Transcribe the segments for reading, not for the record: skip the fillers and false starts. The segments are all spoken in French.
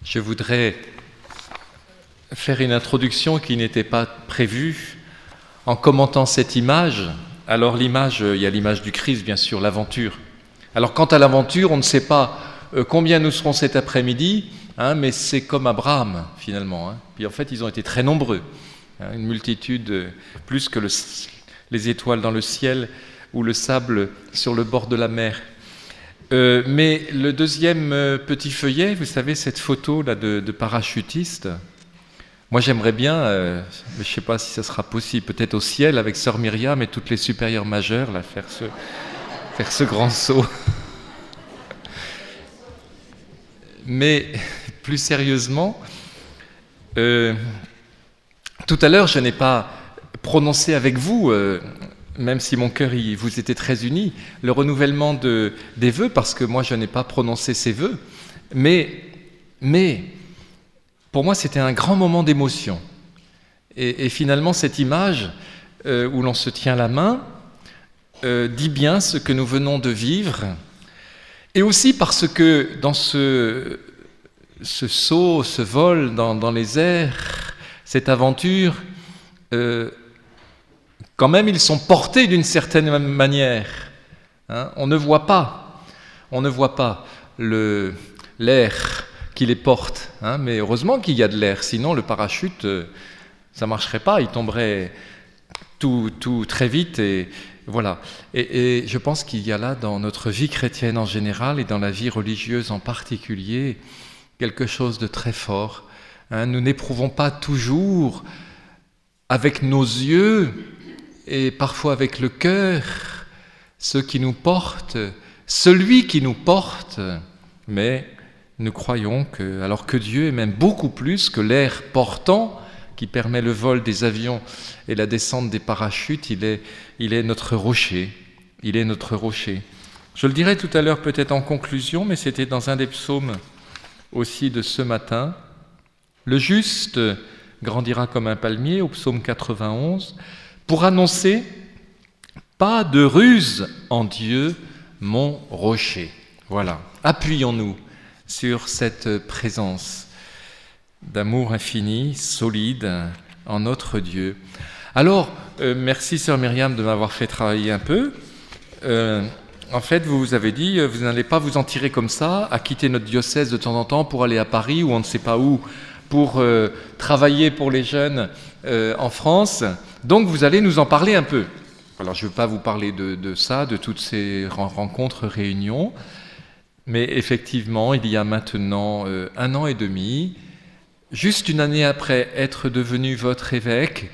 Je voudrais faire une introduction qui n'était pas prévue en commentant cette image. Alors l'image, il y a l'image du Christ, bien sûr, l'aventure. Alors quant à l'aventure, on ne sait pas combien nous serons cet après-midi, mais c'est comme Abraham, finalement. Puis en fait, ils ont été très nombreux. Une multitude, plus que les étoiles dans le ciel ou le sable sur le bord de la mer. Mais le deuxième petit feuillet, vous savez, cette photo là de parachutiste, moi j'aimerais bien, mais je ne sais pas si ça sera possible, peut-être au ciel avec Sœur Myriam et toutes les supérieures majeures, là, faire ce grand saut. Mais plus sérieusement, tout à l'heure je n'ai pas prononcé avec vous, même si mon cœur, vous était très unis, le renouvellement des vœux, parce que moi je n'ai pas prononcé ces vœux, mais pour moi c'était un grand moment d'émotion. Et finalement cette image où l'on se tient la main dit bien ce que nous venons de vivre, et aussi parce que dans ce saut, ce vol dans les airs, cette aventure, quand même, ils sont portés d'une certaine manière. On ne voit pas l'air qui les porte. Mais heureusement qu'il y a de l'air, sinon le parachute, ça ne marcherait pas, il tomberait tout très vite. Et voilà. Et je pense qu'il y a là, dans notre vie chrétienne en général et dans la vie religieuse en particulier, quelque chose de très fort. Nous n'éprouvons pas toujours avec nos yeux et parfois avec le cœur, ce qui nous porte, celui qui nous porte, mais nous croyons que, alors que Dieu est même beaucoup plus que l'air portant qui permet le vol des avions et la descente des parachutes, il est notre rocher, il est notre rocher. Je le dirai tout à l'heure peut-être en conclusion, mais c'était dans un des psaumes aussi de ce matin. Le juste grandira comme un palmier, au psaume 91, pour annoncer « Pas de ruse en Dieu, mon rocher ». Voilà, appuyons-nous sur cette présence d'amour infini, solide, en notre Dieu. Alors, merci Sœur Myriam de m'avoir fait travailler un peu. En fait, vous vous avez dit, vous n'allez pas vous en tirer comme ça, à quitter notre diocèse de temps en temps pour aller à Paris ou on ne sait pas où, pour travailler pour les jeunes en France. Donc vous allez nous en parler un peu. Alors je ne veux pas vous parler de ça, de toutes ces rencontres, réunions, mais effectivement, il y a maintenant 1 an et demi, juste une année après être devenu votre évêque,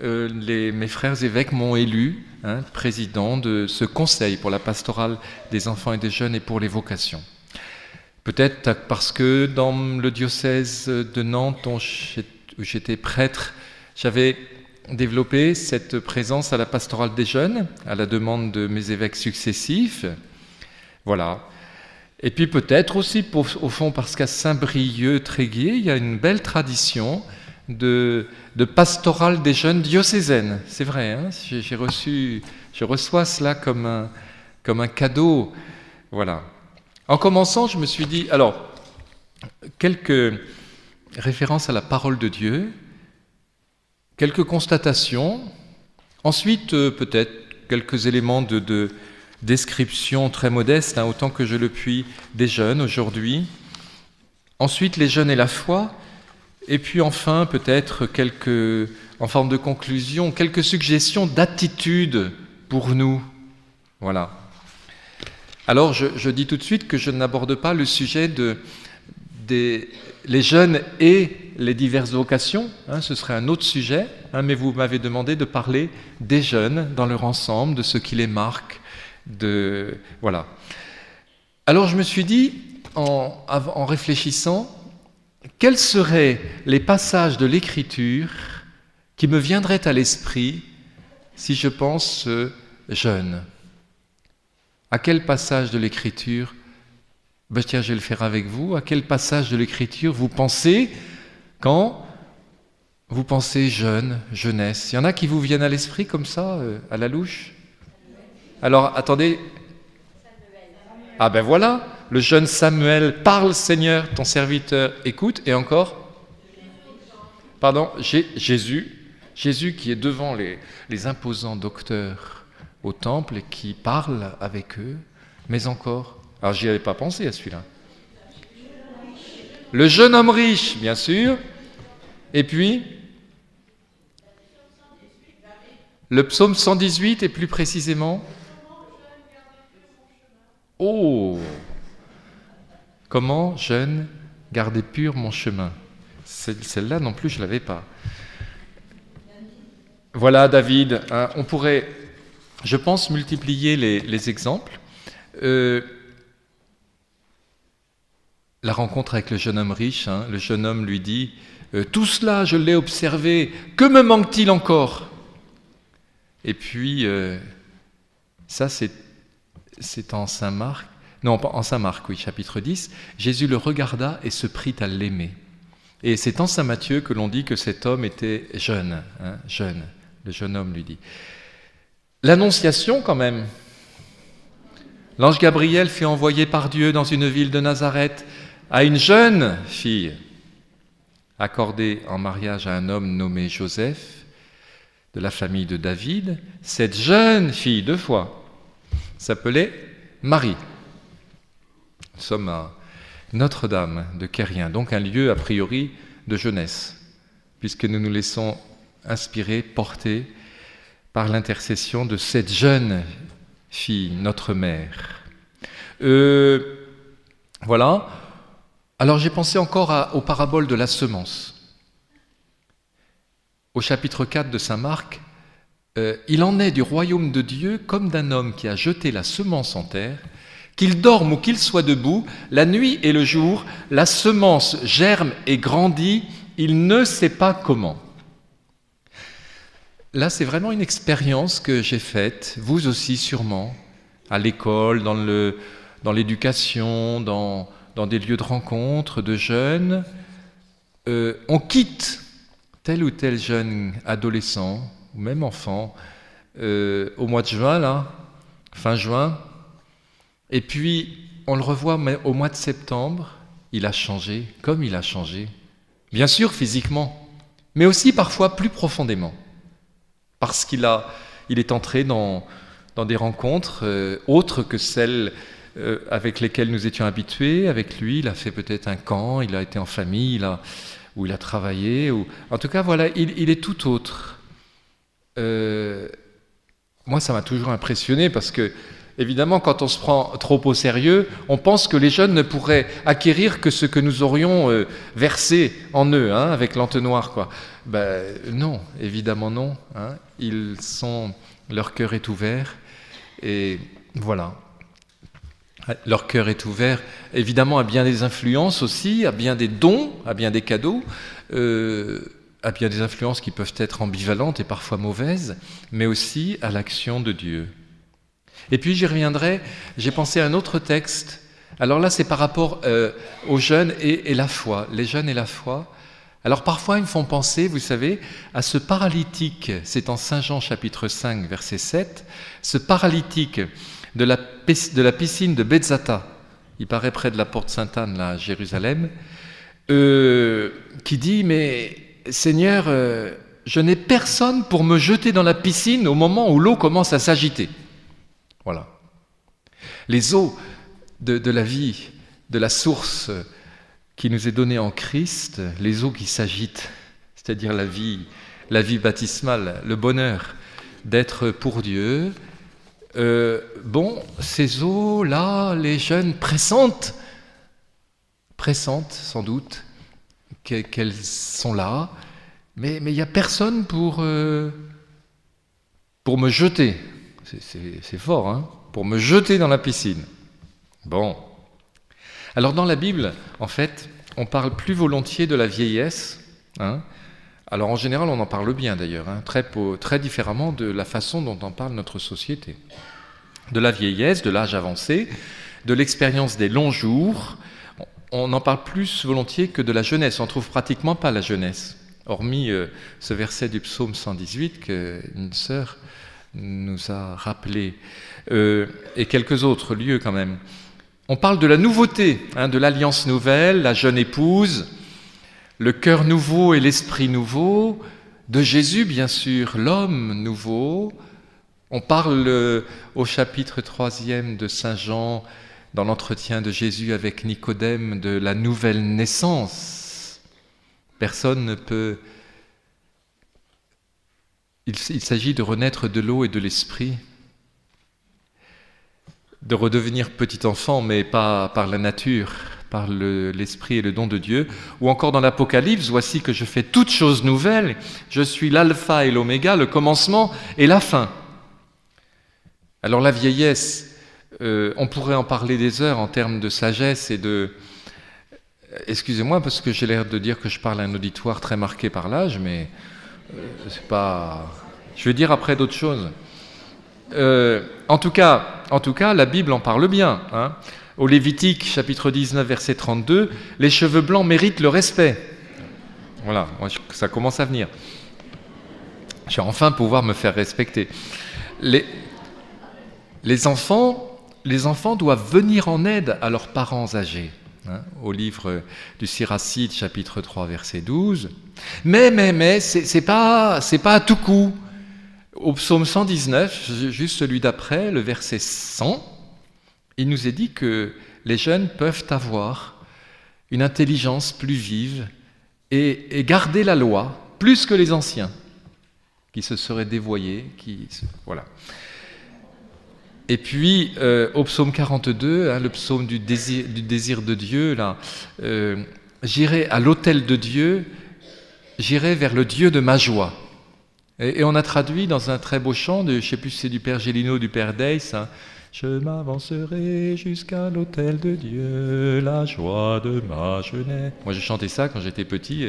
mes frères évêques m'ont élu président de ce conseil pour la pastorale des enfants et des jeunes et pour les vocations. Peut-être parce que dans le diocèse de Nantes, où j'étais prêtre, j'avais développé cette présence à la pastorale des jeunes, à la demande de mes évêques successifs. Voilà. Et puis peut-être aussi, au fond, parce qu'à Saint-Brieuc-Tréguier, il y a une belle tradition de pastorale des jeunes diocésaines. C'est vrai, je reçois cela comme un cadeau. Voilà. En commençant, je me suis dit, alors, quelques références à la parole de Dieu, quelques constatations, ensuite peut-être quelques éléments de description très modeste, autant que je le puis, des jeunes aujourd'hui, ensuite les jeunes et la foi, et puis enfin peut-être en forme de conclusion, quelques suggestions d'attitude pour nous. Voilà. Alors je dis tout de suite que je n'aborde pas le sujet les jeunes et les diverses vocations, ce serait un autre sujet, mais vous m'avez demandé de parler des jeunes dans leur ensemble, de ce qui les marque, voilà. Alors je me suis dit, en réfléchissant, quels seraient les passages de l'Écriture qui me viendraient à l'esprit si je pense jeune? À quel passage de l'Écriture, tiens, je vais le faire avec vous, à quel passage de l'Écriture vous pensez quand vous pensez jeune, jeunesse? Il y en a qui vous viennent à l'esprit comme ça, à la louche? Alors, attendez. Ah ben voilà, Le jeune Samuel, parle Seigneur, ton serviteur écoute. Et encore, pardon, Jésus qui est devant les imposants docteurs au temple et qui parle avec eux, mais encore, alors j'y avais pas pensé à celui-là. Le jeune homme riche, bien sûr, et puis le psaume 118 et plus précisément, oh, comment, jeune, garder pur mon chemin. Celle-là non plus, je ne l'avais pas. Voilà, David, hein, on pourrait, je pense, multiplier les exemples. La rencontre avec le jeune homme riche, hein, le jeune homme lui dit « Tout cela, je l'ai observé, que me manque-t-il encore ?» Et puis, ça c'est en Saint-Marc, non, en Saint-Marc, oui, chapitre 10, Jésus le regarda et se prit à l'aimer. Et c'est en Saint-Matthieu que l'on dit que cet homme était jeune, hein, jeune, le jeune homme lui dit. L'Annonciation quand même. L'ange Gabriel fut envoyé par Dieu dans une ville de Nazareth à une jeune fille, accordée en mariage à un homme nommé Joseph, de la famille de David. Cette jeune fille, 2 fois, s'appelait Marie. Nous sommes à Notre-Dame de Quérien, donc un lieu a priori de jeunesse, puisque nous nous laissons inspirer, porter par l'intercession de cette jeune fille, notre mère. Voilà. Alors j'ai pensé encore aux paraboles de la semence. Au chapitre 4 de saint Marc, il en est du royaume de Dieu comme d'un homme qui a jeté la semence en terre, qu'il dorme ou qu'il soit debout, la nuit et le jour, la semence germe et grandit, il ne sait pas comment. Là, c'est vraiment une expérience que j'ai faite, vous aussi sûrement, à l'école, dans l'éducation, dans des lieux de rencontre de jeunes. On quitte tel ou tel jeune adolescent, ou même enfant, au mois de juin, là, fin juin, et puis on le revoit au mois de septembre, il a changé, comme il a changé, bien sûr physiquement, mais aussi parfois plus profondément, parce qu'il est entré dans des rencontres autres que celles avec lesquelles nous étions habitués. Avec lui, il a fait peut-être un camp, il a été en famille, où il a travaillé. En tout cas, voilà, il est tout autre. Moi, ça m'a toujours impressionné parce que, évidemment, quand on se prend trop au sérieux, on pense que les jeunes ne pourraient acquérir que ce que nous aurions versé en eux, hein, avec l'entonnoir, quoi. Ben, non, évidemment non. Hein. Leur cœur est ouvert et voilà. Leur cœur est ouvert, évidemment, à bien des influences aussi, à bien des dons, à bien des cadeaux, à bien des influences qui peuvent être ambivalentes et parfois mauvaises, mais aussi à l'action de Dieu. Et puis j'y reviendrai, j'ai pensé à un autre texte. Alors là, c'est par rapport aux jeunes et la foi, les jeunes et la foi. Alors parfois, ils me font penser, vous savez, à ce paralytique, c'est en Saint Jean chapitre 5, verset 7, ce paralytique de la piscine de Betzata, il paraît près de la porte Sainte-Anne, là, à Jérusalem, qui dit « Mais Seigneur, je n'ai personne pour me jeter dans la piscine au moment où l'eau commence à s'agiter. » Voilà. Les eaux de la vie, de la source qui nous est donnée en Christ, les eaux qui s'agitent, c'est-à-dire la vie baptismale, le bonheur d'être pour Dieu. Ces eaux-là, les jeunes pressentent sans doute qu'elles sont là, mais il n'y a personne pour me jeter. C'est fort, hein, pour me jeter dans la piscine. Bon. Alors dans la Bible, en fait, on parle plus volontiers de la vieillesse. Hein. Alors en général, on en parle bien d'ailleurs, hein, très différemment de la façon dont en parle notre société. De la vieillesse, de l'âge avancé, de l'expérience des longs jours, on en parle plus volontiers que de la jeunesse. On ne trouve pratiquement pas la jeunesse, hormis ce verset du psaume 118 qu'une sœur nous a rappelé, et quelques autres lieux quand même. On parle de la nouveauté, de l'alliance nouvelle, la jeune épouse, le cœur nouveau et l'esprit nouveau, de Jésus bien sûr, l'homme nouveau. On parle au chapitre 3e de Saint Jean, dans l'entretien de Jésus avec Nicodème, de la nouvelle naissance. Personne ne peut... Il s'agit de renaître de l'eau et de l'esprit, de redevenir petit enfant, mais pas par la nature, par l'esprit et le don de Dieu. Ou encore dans l'Apocalypse, voici que je fais toutes choses nouvelles, je suis l'alpha et l'oméga, le commencement et la fin. Alors la vieillesse, on pourrait en parler des heures en termes de sagesse et de... Excusez-moi parce que j'ai l'air de dire que je parle à un auditoire très marqué par l'âge, mais c'est pas... Je vais dire après d'autres choses. En tout cas, la Bible en parle bien. Au Lévitique, chapitre 19, verset 32, « Les cheveux blancs méritent le respect. » Voilà, ça commence à venir. Je vais enfin pouvoir me faire respecter. Les enfants doivent venir en aide à leurs parents âgés. Au livre du Siracide, chapitre 3, verset 12. Mais, c'est pas à tout coup. Au psaume 119, juste celui d'après, le verset 100, il nous est dit que les jeunes peuvent avoir une intelligence plus vive et garder la loi plus que les anciens, qui se seraient dévoyés, voilà. Et puis, au psaume 42, le psaume du désir de Dieu, là, j'irai à l'autel de Dieu, j'irai vers le Dieu de ma joie. Et on a traduit dans un très beau chant, je ne sais plus si c'est du Père Gélineau ou du Père Deiss, je m'avancerai jusqu'à l'autel de Dieu, la joie de ma jeunesse. Moi, j'ai chanté ça quand j'étais petit,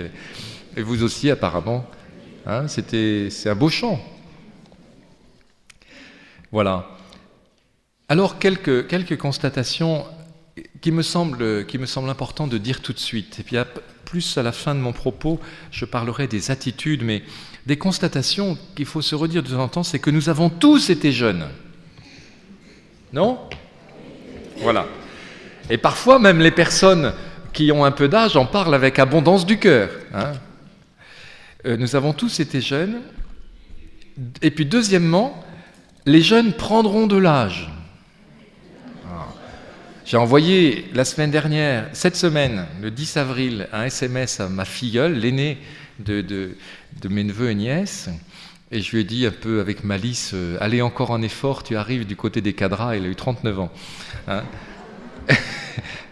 et vous aussi apparemment. C'est un beau chant. Voilà. Alors, quelques constatations qui me semblent important de dire tout de suite. Et puis, plus à la fin de mon propos, je parlerai des attitudes, mais des constatations qu'il faut se redire de temps en temps, c'est que nous avons tous été jeunes. Non ? Voilà. Et parfois, même les personnes qui ont un peu d'âge en parlent avec abondance du cœur. Nous avons tous été jeunes. Et puis, deuxièmement, les jeunes prendront de l'âge. J'ai envoyé cette semaine, le 10 avril, un SMS à ma filleule, l'aînée de mes neveux et nièces, et je lui ai dit un peu avec malice, allez encore en effort, tu arrives du côté des cadras, elle a eu 39 ans.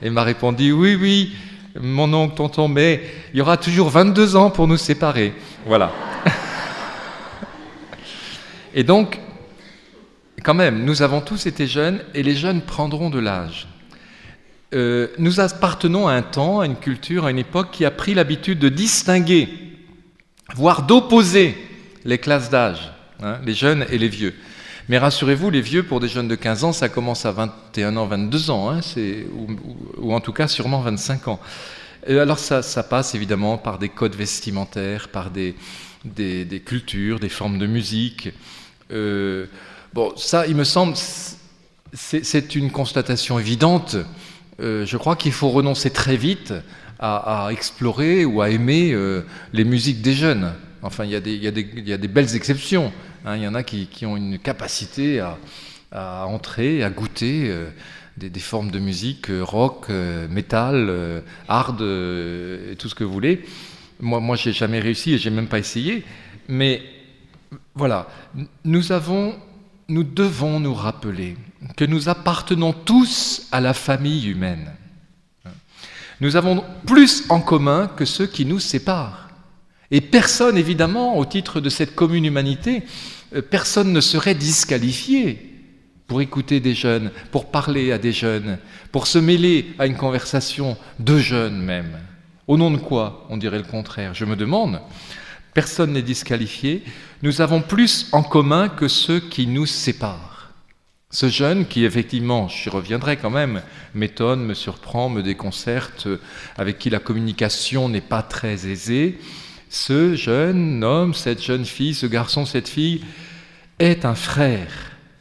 Et m'a répondu, oui, mon oncle, tonton, mais il y aura toujours 22 ans pour nous séparer. Voilà. Et donc, quand même, nous avons tous été jeunes, et les jeunes prendront de l'âge. Nous appartenons à un temps, à une culture, à une époque qui a pris l'habitude de distinguer, voire d'opposer les classes d'âge, les jeunes et les vieux. Mais rassurez-vous, les vieux, pour des jeunes de 15 ans, ça commence à 21 ans, 22 ans, ou en tout cas sûrement 25 ans. Alors ça passe évidemment par des codes vestimentaires, par des cultures, des formes de musique. Ça, il me semble, c'est une constatation évidente. Je crois qu'il faut renoncer très vite à explorer ou à aimer les musiques des jeunes. Enfin, il y a des belles exceptions. Il y en a qui ont une capacité à entrer, à goûter des formes de musique rock, métal, hard, et tout ce que vous voulez. Moi, j'ai jamais réussi et j'ai même pas essayé. Mais voilà, nous devons nous rappeler que nous appartenons tous à la famille humaine. Nous avons plus en commun que ceux qui nous séparent. Et personne, évidemment, au titre de cette commune humanité, personne ne serait disqualifié pour écouter des jeunes, pour parler à des jeunes, pour se mêler à une conversation de jeunes même. Au nom de quoi ? On dirait le contraire. Je me demande. Personne n'est disqualifié. Nous avons plus en commun que ceux qui nous séparent. Ce jeune qui, effectivement, j'y reviendrai quand même, m'étonne, me surprend, me déconcerte, avec qui la communication n'est pas très aisée, ce jeune homme, cette jeune fille, ce garçon, cette fille, est un frère,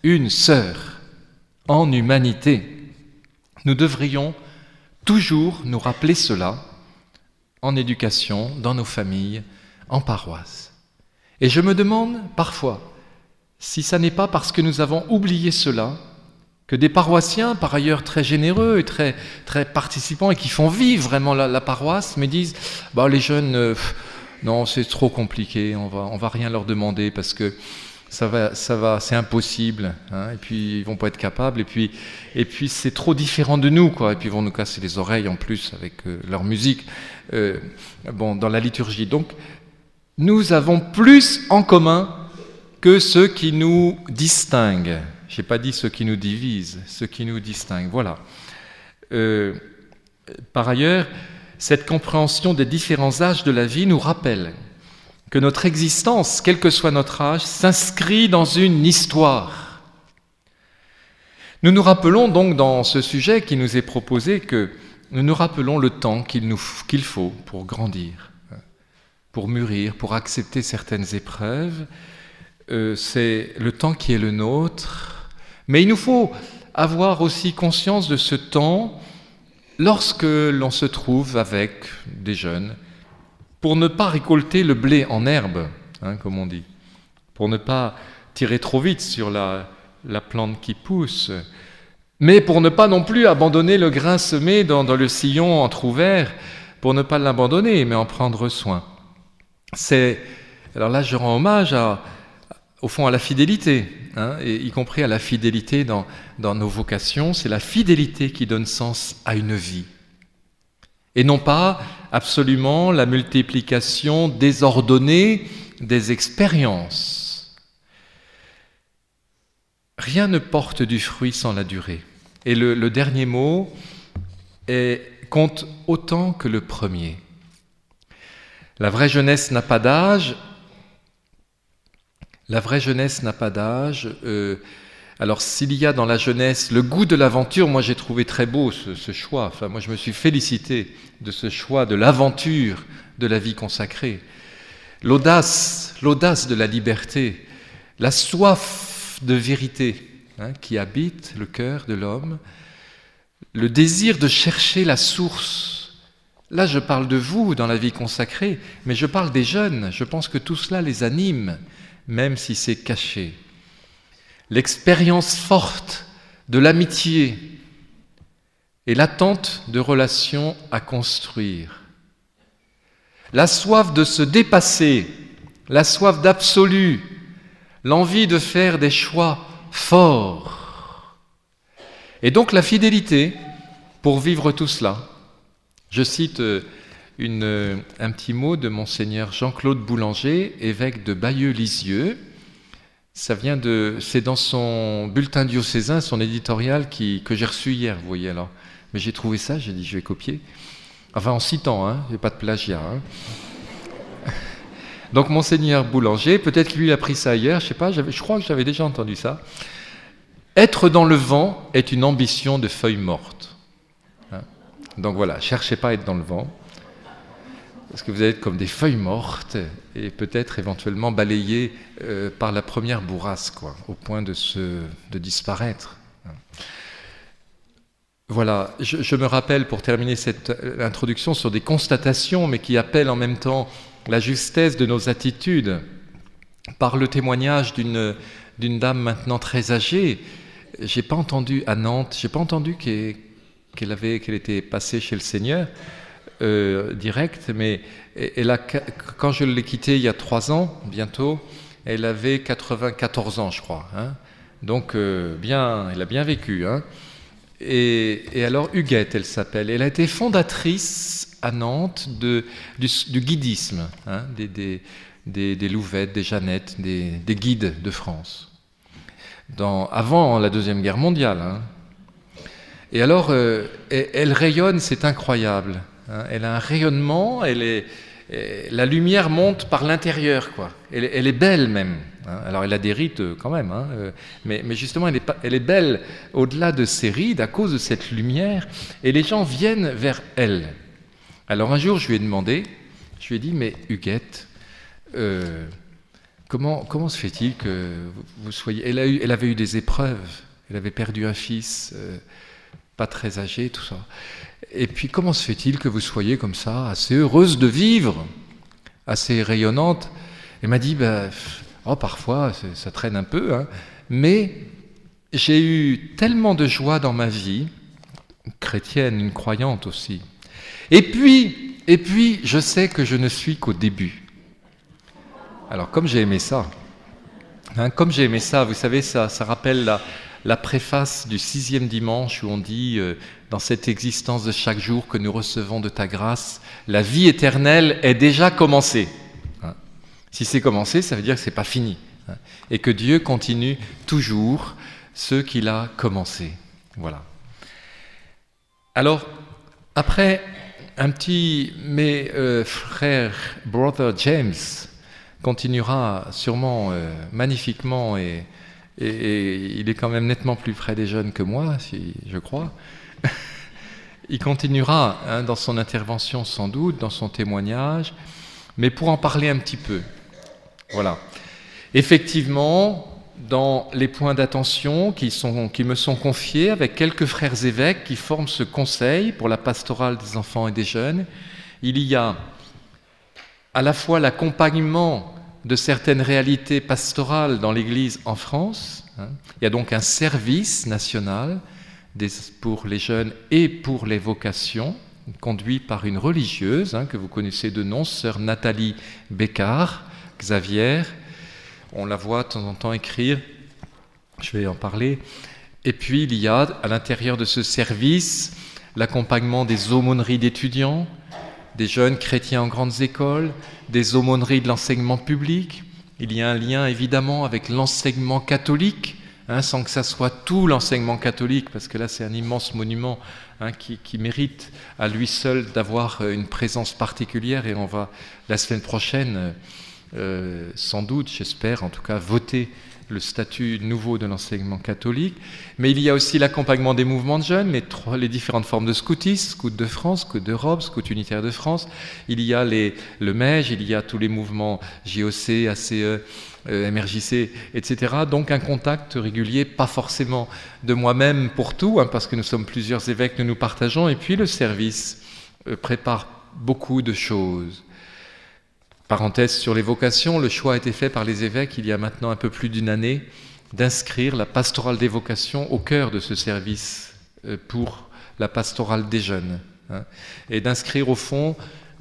une sœur, en humanité. Nous devrions toujours nous rappeler cela en éducation, dans nos familles, en paroisse. Et je me demande parfois si ça n'est pas parce que nous avons oublié cela que des paroissiens, par ailleurs très généreux et très, très participants et qui font vivre vraiment la paroisse, me disent bah, les jeunes, non, c'est trop compliqué, on va rien leur demander parce que ça va, c'est impossible, hein, et puis ils vont pas être capables, et puis c'est trop différent de nous, quoi, et puis ils vont nous casser les oreilles en plus avec leur musique, dans la liturgie. Donc, nous avons plus en commun que ceux qui nous distinguent. Je n'ai pas dit ceux qui nous divisent, ceux qui nous distinguent. Voilà. Par ailleurs, cette compréhension des différents âges de la vie nous rappelle que notre existence, quel que soit notre âge, s'inscrit dans une histoire. Nous nous rappelons donc dans ce sujet qui nous est proposé que nous nous rappelons le temps qu'il faut pour grandir, pour mûrir, pour accepter certaines épreuves. C'est le temps qui est le nôtre. Mais il nous faut avoir aussi conscience de ce temps lorsque l'on se trouve avec des jeunes, pour ne pas récolter le blé en herbe, hein, comme on dit, pour ne pas tirer trop vite sur la plante qui pousse, mais pour ne pas non plus abandonner le grain semé dans le sillon entrouvert, pour ne pas l'abandonner, mais en prendre soin. Alors là, je rends hommage au fond à la fidélité, hein, et y compris à la fidélité dans nos vocations. C'est la fidélité qui donne sens à une vie. Et non pas absolument la multiplication désordonnée des expériences. Rien ne porte du fruit sans la durée. Et le dernier mot compte autant que le premier. La vraie jeunesse n'a pas d'âge. La vraie jeunesse n'a pas d'âge. Alors s'il y a dans la jeunesse le goût de l'aventure, moi j'ai trouvé très beau ce choix. Enfin, moi je me suis félicité de ce choix de l'aventure de la vie consacrée. L'audace de la liberté, la soif de vérité, hein, qui habite le cœur de l'homme, le désir de chercher la source. Là je parle de vous dans la vie consacrée, mais je parle des jeunes. Je pense que tout cela les anime, même si c'est caché. L'expérience forte de l'amitié et l'attente de relations à construire. La soif de se dépasser, la soif d'absolu, l'envie de faire des choix forts. Et donc la fidélité pour vivre tout cela. Je cite un petit mot de Monseigneur Jean-Claude Boulanger, évêque de Bayeux-Lisieux. C'est dans son bulletin diocésain, son éditorial que j'ai reçu hier, vous voyez alors. Mais j'ai trouvé ça, j'ai dit je vais copier. Enfin en citant, hein, il n'y a pas de plagiat. Hein. Donc Monseigneur Boulanger, peut-être qu'il lui a pris ça hier, je sais pas, je crois que j'avais déjà entendu ça. Être dans le vent est une ambition de feuille morte. Hein. Donc voilà, cherchez pas à être dans le vent. Parce que vous allez être comme des feuilles mortes et peut-être éventuellement balayées par la première bourrasque, quoi, au point de disparaître. Voilà, je me rappelle, pour terminer cette introduction, sur des constatations, mais qui appellent en même temps la justesse de nos attitudes, par le témoignage d'une dame maintenant très âgée. J'ai pas entendu à Nantes, j'ai pas entendu qu'elle était passée chez le Seigneur, direct, mais quand je l'ai quittée il y a 3 ans, bientôt, elle avait 94 ans, je crois. Hein. Donc, elle a bien vécu. Hein. Et alors, Huguette, elle s'appelle. Elle a été fondatrice à Nantes du guidisme, hein, des Louvettes, des Jeannettes, des guides de France, avant la Deuxième Guerre mondiale. Hein. Et alors, elle rayonne, c'est incroyable. Elle a un rayonnement, la lumière monte par l'intérieur, quoi. Elle est belle même. Hein. Alors elle a des rides quand même, hein, mais justement elle est belle au-delà de ses rides à cause de cette lumière, et les gens viennent vers elle. Alors un jour je lui ai demandé, je lui ai dit, mais Huguette, comment se fait-il que vous soyez... Elle avait eu des épreuves, elle avait perdu un fils pas très âgée, tout ça. Et puis, comment se fait-il que vous soyez comme ça, assez heureuse de vivre, assez rayonnante? Elle m'a dit, parfois, ça traîne un peu, hein, mais j'ai eu tellement de joie dans ma vie, une chrétienne, une croyante aussi. Et puis, je sais que je ne suis qu'au début. Alors, comme j'ai aimé ça, vous savez, ça rappelle la préface du 6e dimanche où on dit dans cette existence de chaque jour que nous recevons de ta grâce, la vie éternelle est déjà commencée. Si c'est commencé, ça veut dire que c'est pas fini, et que Dieu continue toujours ce qu'il a commencé. Voilà. Alors, après mes frères, brother James continuera sûrement magnifiquement et il est quand même nettement plus près des jeunes que moi, je crois. Il continuera dans son intervention sans doute, dans son témoignage, mais pour en parler un petit peu. Voilà. Effectivement, dans les points d'attention qui me sont confiés avec quelques frères évêques qui forment ce conseil pour la pastorale des enfants et des jeunes, il y a à la fois l'accompagnement de certaines réalités pastorales dans l'Église en France. Il y a donc un service national pour les jeunes et pour les vocations, conduit par une religieuse que vous connaissez de nom, sœur Nathalie Bécard, Xavier. On la voit de temps en temps écrire, je vais en parler. Et puis il y a à l'intérieur de ce service l'accompagnement des aumôneries d'étudiants, des jeunes chrétiens en grandes écoles, des aumôneries de l'enseignement public. Il y a un lien évidemment avec l'enseignement catholique, sans que ça soit tout l'enseignement catholique, parce que là c'est un immense monument qui mérite à lui seul d'avoir une présence particulière, et on va la semaine prochaine sans doute, j'espère en tout cas, voter le statut nouveau de l'enseignement catholique. Mais il y a aussi l'accompagnement des mouvements de jeunes, les différentes formes de scoutisme, Scouts de France, Scouts d'Europe, Scouts unitaires de France. Il y a le MEJ, il y a tous les mouvements JOC, ACE, MRJC, etc. Donc un contact régulier, pas forcément de moi-même pour tout, parce que nous sommes plusieurs évêques, nous partageons. Et puis le service prépare beaucoup de choses. Parenthèse sur les vocations, le choix a été fait par les évêques il y a maintenant un peu plus d'une année d'inscrire la pastorale des vocations au cœur de ce service pour la pastorale des jeunes, et d'inscrire au fond,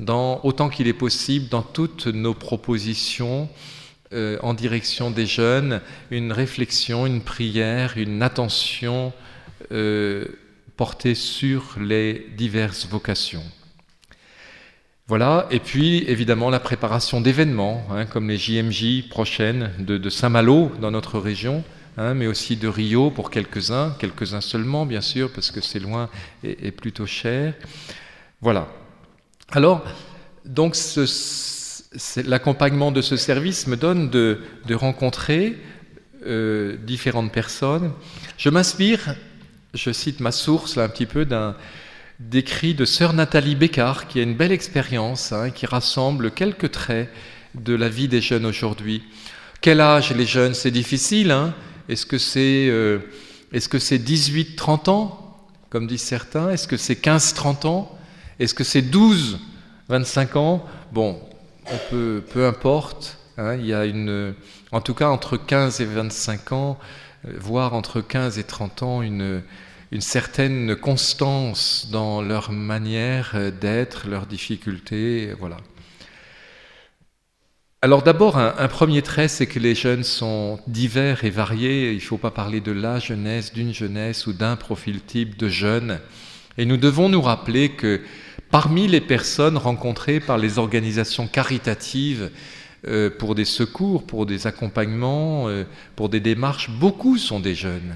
autant qu'il est possible, dans toutes nos propositions en direction des jeunes, une réflexion, une prière, une attention portée sur les diverses vocations. Voilà, et puis évidemment la préparation d'événements, comme les JMJ prochaines de Saint-Malo dans notre région, mais aussi de Rio pour quelques-uns seulement bien sûr, parce que c'est loin et plutôt cher. Voilà. Alors, donc l'accompagnement de ce service me donne de rencontrer différentes personnes. Je m'inspire, je cite ma source là un petit peu d'écrit de sœur Nathalie Bécard, qui a une belle expérience, qui rassemble quelques traits de la vie des jeunes aujourd'hui. Quel âge les jeunes? C'est difficile. Est-ce que c'est 18-30 ans, comme disent certains? Est-ce que c'est 15-30 ans? Est-ce que c'est 12-25 ans? Bon, peu importe. Il y a en tout cas entre 15 et 25 ans, voire entre 15 et 30 ans, une certaine constance dans leur manière d'être, leurs difficultés, voilà. Alors d'abord, un premier trait, c'est que les jeunes sont divers et variés. Il ne faut pas parler de la jeunesse, d'une jeunesse ou d'un profil type de jeunes. Et nous devons nous rappeler que parmi les personnes rencontrées par les organisations caritatives pour des secours, pour des accompagnements, pour des démarches, beaucoup sont des jeunes.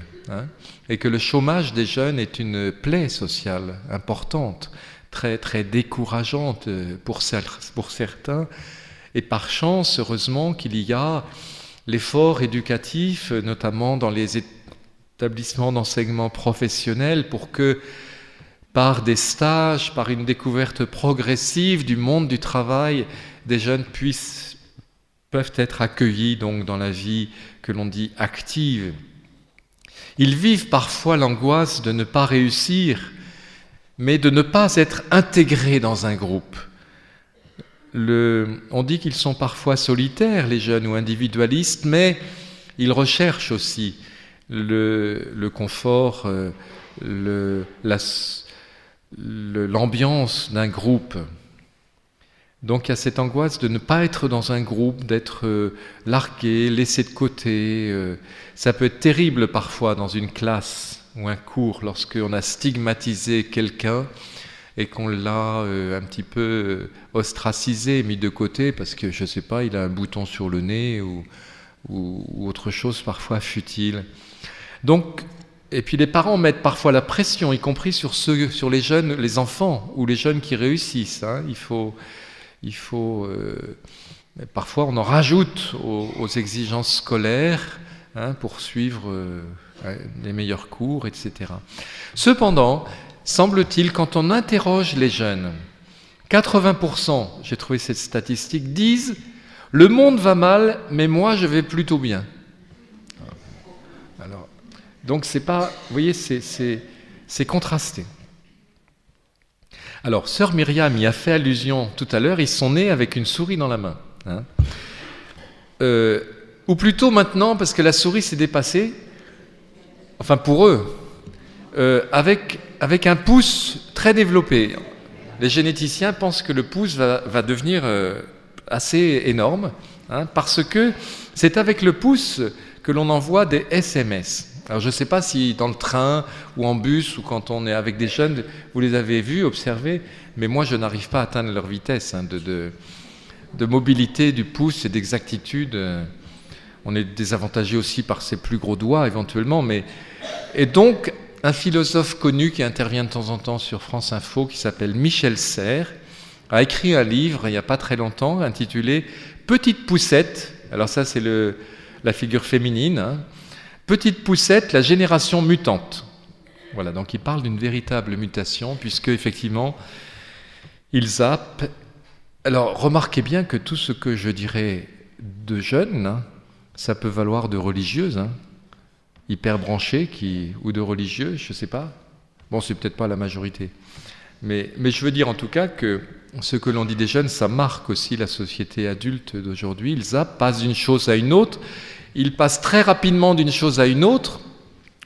Et que le chômage des jeunes est une plaie sociale importante, très, très décourageante pour certains. Et par chance, heureusement, qu'il y a l'effort éducatif, notamment dans les établissements d'enseignement professionnel, pour que par des stages, par une découverte progressive du monde du travail, des jeunes peuvent être accueillis donc dans la vie que l'on dit active. Ils vivent parfois l'angoisse de ne pas réussir, mais de ne pas être intégrés dans un groupe. On dit qu'ils sont parfois solitaires, les jeunes, ou individualistes, mais ils recherchent aussi le confort, l'ambiance d'un groupe. Donc il y a cette angoisse de ne pas être dans un groupe, d'être largué, laissé de côté. Ça peut être terrible parfois dans une classe ou un cours lorsqu'on a stigmatisé quelqu'un et qu'on l'a un petit peu ostracisé, mis de côté parce que, je ne sais pas, il a un bouton sur le nez ou autre chose parfois futile. Donc, et puis les parents mettent parfois la pression, y compris sur les jeunes, les enfants ou les jeunes qui réussissent. Hein. Parfois on en rajoute aux exigences scolaires pour suivre les meilleurs cours, etc. Cependant, semble-t-il, quand on interroge les jeunes, 80%, j'ai trouvé cette statistique, disent « Le monde va mal, mais moi je vais plutôt bien ». Alors, donc c'est pas, vous voyez, c'est contrasté. Alors, sœur Myriam y a fait allusion tout à l'heure, ils sont nés avec une souris dans la main. Hein. Ou plutôt maintenant, parce que la souris s'est dépassée, enfin pour eux, avec un pouce très développé. Les généticiens pensent que le pouce va devenir assez énorme, hein, parce que c'est avec le pouce que l'on envoie des SMS. Alors je ne sais pas si dans le train ou en bus ou quand on est avec des jeunes, vous les avez vus, observés, mais moi je n'arrive pas à atteindre leur vitesse de mobilité du pouce et d'exactitude. On est désavantagé aussi par ses plus gros doigts éventuellement. Et donc un philosophe connu qui intervient de temps en temps sur France Info, qui s'appelle Michel Serres, a écrit un livre il n'y a pas très longtemps intitulé « Petite poussette ». Alors ça c'est la figure féminine, hein. Petite poussette, la génération mutante. Voilà, donc il parle d'une véritable mutation, puisque effectivement, ils zappent. Alors, remarquez bien que tout ce que je dirais de jeunes, hein, ça peut valoir de religieuses, hein, hyper branchées, ou de religieux, je ne sais pas. Bon, c'est peut-être pas la majorité. Mais je veux dire en tout cas que ce que l'on dit des jeunes, ça marque aussi la société adulte d'aujourd'hui. Ils zappent, passent d'une chose à une autre. Ils passent très rapidement d'une chose à une autre.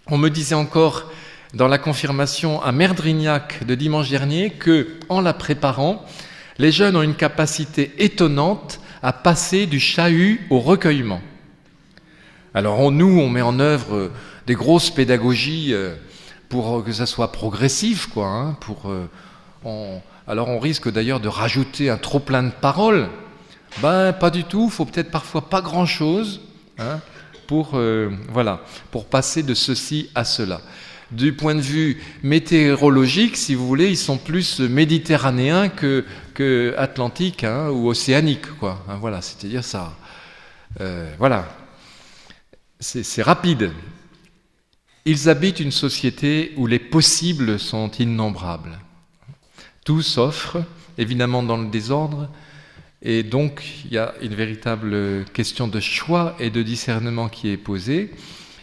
On me disait encore dans la confirmation à Merdrignac de dimanche dernier que, en la préparant, les jeunes ont une capacité étonnante à passer du chahut au recueillement. Alors on met en œuvre des grosses pédagogies pour que ça soit progressif, quoi. Hein, alors on risque d'ailleurs de rajouter un trop plein de paroles. Ben pas du tout. Il faut peut-être parfois pas grand-chose. Hein, pour passer de ceci à cela. Du point de vue météorologique, si vous voulez, ils sont plus méditerranéens que atlantiques, hein, ou océaniques, quoi. Hein, voilà, c'est-à-dire ça. Voilà, c'est rapide. Ils habitent une société où les possibles sont innombrables. Tout s'offre, évidemment dans le désordre. Et donc, il y a une véritable question de choix et de discernement qui est posée.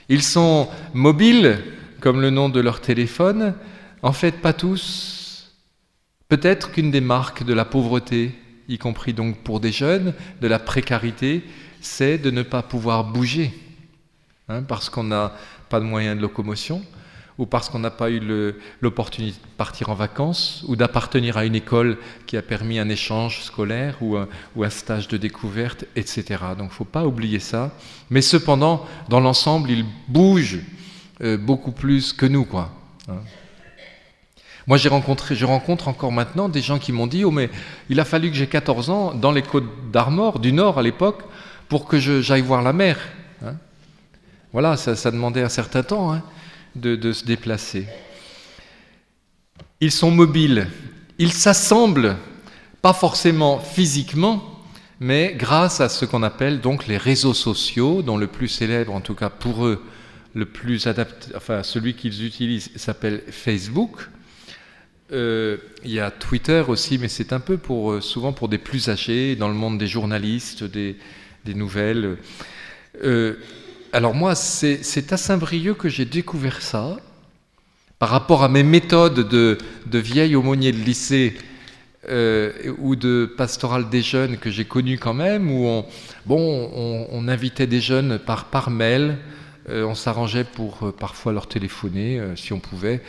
Ils sont mobiles, comme le nom de leur téléphone. En fait, pas tous. Peut-être qu'une des marques de la pauvreté, y compris donc pour des jeunes, de la précarité, c'est de ne pas pouvoir bouger, hein, parce qu'on n'a pas de moyens de locomotion, ou parce qu'on n'a pas eu l'opportunité de partir en vacances, ou d'appartenir à une école qui a permis un échange scolaire ou un stage de découverte, etc. Donc il ne faut pas oublier ça. Mais cependant, dans l'ensemble, ils bougent beaucoup plus que nous, quoi. Hein. Moi, je rencontre encore maintenant des gens qui m'ont dit « Oh, mais il a fallu que j'ai 14 ans dans les Côtes d'Armor, du Nord à l'époque, pour que j'aille voir la mer. Hein. » Voilà, ça demandait un certain temps, hein, de se déplacer. Ils sont mobiles, ils s'assemblent, pas forcément physiquement, mais grâce à ce qu'on appelle donc les réseaux sociaux, dont le plus célèbre, en tout cas pour eux, le plus adapté, enfin celui qu'ils utilisent s'appelle Facebook. Il y a Twitter aussi, mais c'est un peu souvent pour des plus âgés, dans le monde des journalistes, des nouvelles. alors moi, c'est à Saint-Brieuc que j'ai découvert ça, par rapport à mes méthodes de vieil aumônier de lycée ou de pastoral des jeunes que j'ai connues quand même, où on invitait des jeunes par mail, on s'arrangeait pour parfois leur téléphoner si on pouvait,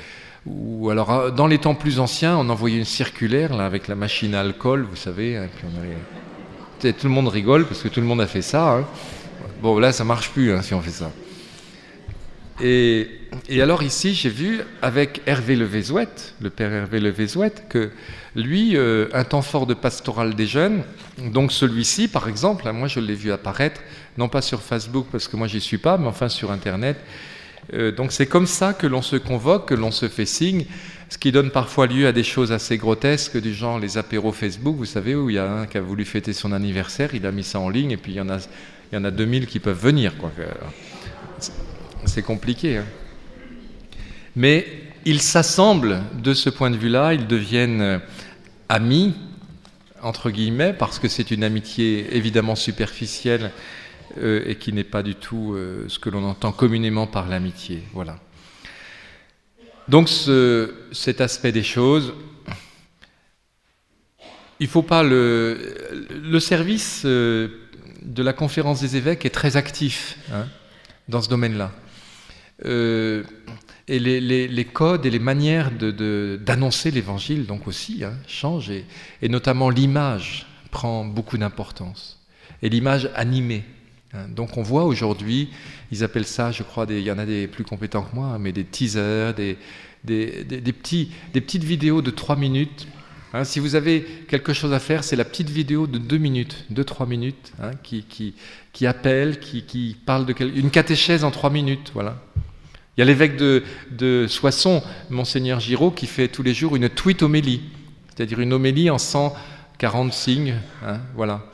ou alors dans les temps plus anciens, on envoyait une circulaire là, avec la machine à alcool, vous savez, hein, puis tout le monde rigole parce que tout le monde a fait ça. Hein. Bon, là, ça marche plus hein, si on fait ça. Et alors ici, j'ai vu avec Hervé Levézouette, le père Hervé Levézouette, que lui, un temps fort de pastoral des jeunes, donc celui-ci, par exemple, moi je l'ai vu apparaître, non pas sur Facebook parce que moi j'y suis pas, mais enfin sur Internet. Donc c'est comme ça que l'on se convoque, que l'on se fait signe, ce qui donne parfois lieu à des choses assez grotesques, du genre les apéros Facebook, vous savez, où il y a un qui a voulu fêter son anniversaire, il a mis ça en ligne, et puis il y en a 2000 qui peuvent venir, quoi. C'est compliqué. Hein. Mais ils s'assemblent de ce point de vue-là, ils deviennent amis, entre guillemets, parce que c'est une amitié évidemment superficielle et qui n'est pas du tout ce que l'on entend communément par l'amitié. Voilà. Donc cet aspect des choses, il ne faut pas le service de la conférence des évêques est très actif hein, dans ce domaine-là. Et les codes et les manières d'annoncer l'évangile donc aussi hein, changent et notamment l'image prend beaucoup d'importance et l'image animée. Hein. Donc on voit aujourd'hui, ils appellent ça, je crois, il y en a des plus compétents que moi, mais des teasers, des petites vidéos de 3 minutes. Hein, si vous avez quelque chose à faire, c'est la petite vidéo de 2 minutes, 2-3 minutes, hein, qui appelle, qui parle une catéchèse en 3 minutes, voilà. Il y a l'évêque de Soissons, Monseigneur Giraud, qui fait tous les jours une tweet homélie, c'est-à-dire une homélie en 140 signes, hein, voilà.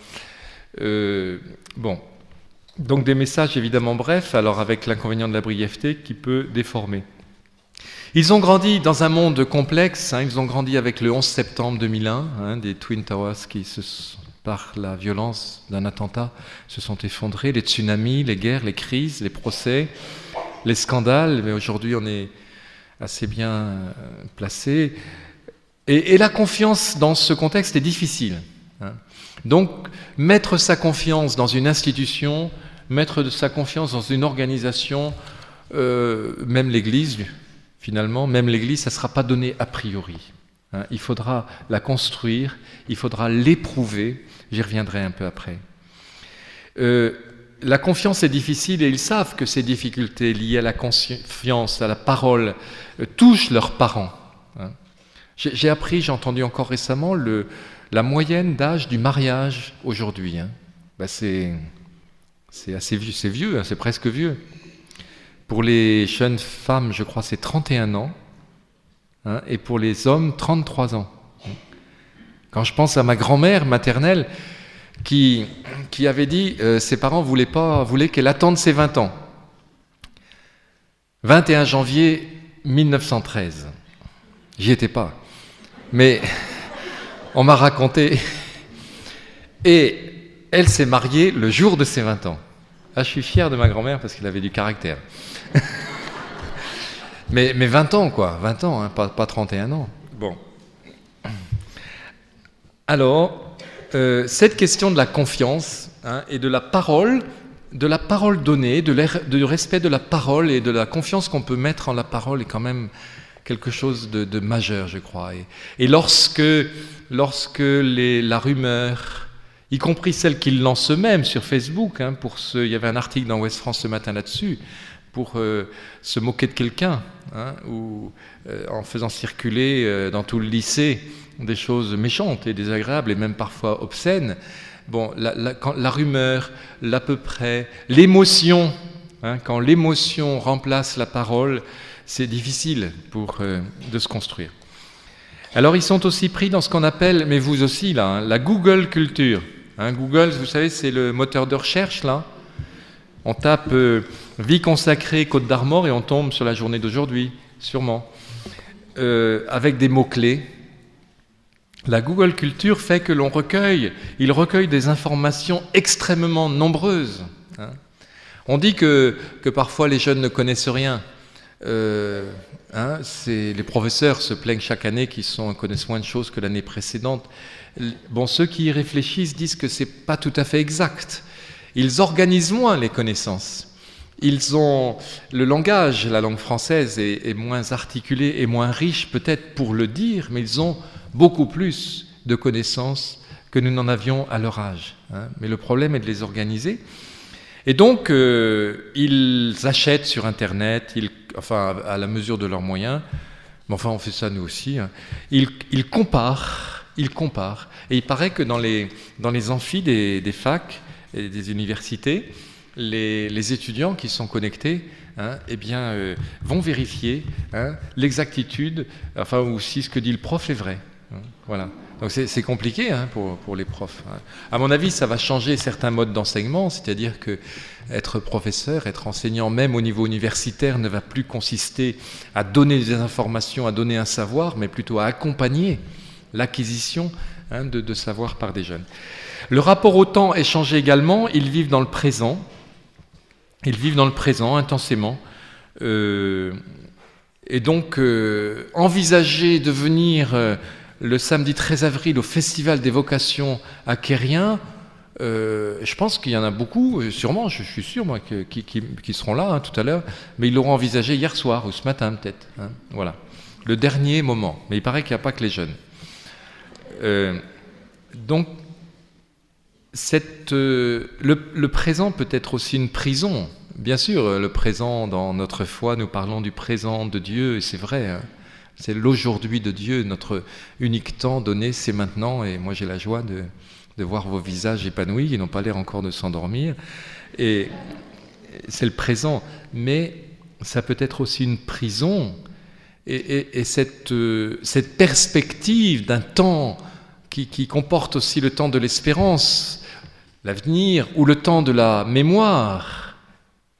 Bon, donc des messages évidemment brefs, alors avec l'inconvénient de la brièveté qui peut déformer. Ils ont grandi dans un monde complexe, hein, ils ont grandi avec le 11 septembre 2001, hein, des Twin Towers qui, par la violence d'un attentat, se sont effondrés, les tsunamis, les guerres, les crises, les procès, les scandales, mais aujourd'hui on est assez bien placé. Et la confiance dans ce contexte est difficile. Hein. Donc, mettre sa confiance dans une institution, mettre sa confiance dans une organisation, même l'Église, finalement, même l'Église, ça ne sera pas donné a priori. Hein. Il faudra la construire, il faudra l'éprouver, j'y reviendrai un peu après. La confiance est difficile et ils savent que ces difficultés liées à la confiance, à la parole, touchent leurs parents. Hein. J'ai entendu encore récemment la moyenne d'âge du mariage aujourd'hui. Hein. Ben c'est assez vieux, c'est vieux, hein, c'est presque vieux. Pour les jeunes femmes, je crois, c'est 31 ans, hein, et pour les hommes, 33 ans. Quand je pense à ma grand-mère maternelle, qui avait dit ses parents voulaient qu'elle attende ses 20 ans. 21 janvier 1913. J'y étais pas. Mais on m'a raconté. Et elle s'est mariée le jour de ses 20 ans. Ah, je suis fier de ma grand-mère parce qu'elle avait du caractère. mais 20 ans, quoi. 20 ans, hein, pas 31 ans. Bon. Alors, cette question de la confiance hein, et de la parole donnée, du respect de la parole et de la confiance qu'on peut mettre en la parole est quand même quelque chose de majeur, je crois. Et lorsque la rumeur, y compris celle qui lance eux-mêmes sur Facebook, hein, il y avait un article dans Ouest France ce matin là-dessus, pour se moquer de quelqu'un, hein, ou en faisant circuler dans tout le lycée des choses méchantes et désagréables et même parfois obscènes. Bon, quand la rumeur, l'à peu près, l'émotion, hein, quand l'émotion remplace la parole, c'est difficile de se construire. Alors ils sont aussi pris dans ce qu'on appelle, mais vous aussi là, hein, la Google culture. Hein, Google, vous savez, c'est le moteur de recherche là. On tape vie consacrée Côte d'Armor et on tombe sur la journée d'aujourd'hui, sûrement, avec des mots-clés. La Google Culture fait que il recueille des informations extrêmement nombreuses. Hein. On dit que parfois les jeunes ne connaissent rien. Les professeurs se plaignent chaque année qu'ils connaissent moins de choses que l'année précédente. Bon, ceux qui y réfléchissent disent que c'est pas tout à fait exact. Ils organisent moins les connaissances. Ils ont le langage, la langue française est moins articulée et moins riche peut-être pour le dire, mais ils ont beaucoup plus de connaissances que nous n'en avions à leur âge. Mais le problème est de les organiser. Et donc, ils achètent sur Internet, à la mesure de leurs moyens, mais enfin on fait ça nous aussi, ils comparent. Et il paraît que dans les amphis des facs et des universités, les étudiants qui sont connectés vont vérifier l'exactitude, ou si ce que dit le prof est vrai. Voilà. Donc c'est compliqué pour les profs. À mon avis, ça va changer certains modes d'enseignement, c'est-à-dire que être professeur, être enseignant, même au niveau universitaire, ne va plus consister à donner des informations, à donner un savoir, mais plutôt à accompagner l'acquisition de savoir par des jeunes. Le rapport au temps est changé également. Ils vivent dans le présent. Ils vivent dans le présent intensément. Et donc, envisager de venir le samedi 13 avril au Festival des vocations à Quérien, je pense qu'il y en a beaucoup, sûrement, je suis sûr, moi, qui seront là tout à l'heure, mais ils l'auront envisagé hier soir ou ce matin peut-être. Voilà. Le dernier moment. Mais il paraît qu'il n'y a pas que les jeunes. Donc, le présent peut être aussi une prison. Bien sûr, le présent, dans notre foi, nous parlons du présent de Dieu, et c'est vrai. C'est l'aujourd'hui de Dieu, notre unique temps donné, c'est maintenant. Et moi, j'ai la joie de voir vos visages épanouis, ils n'ont pas l'air encore de s'endormir. Et c'est le présent. Mais ça peut être aussi une prison. Et cette perspective d'un temps qui comporte aussi le temps de l'espérance, l'avenir, ou le temps de la mémoire,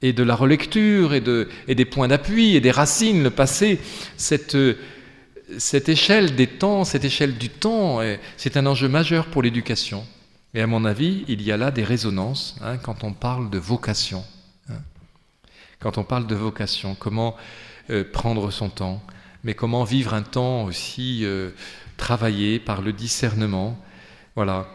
et de la relecture, et des points d'appui, et des racines, le passé, cette échelle des temps, cette échelle du temps, c'est un enjeu majeur pour l'éducation. Et à mon avis, il y a là des résonances quand on parle de vocation. Quand on parle de vocation, comment prendre son temps, mais comment vivre un temps aussi travaillé par le discernement. Voilà.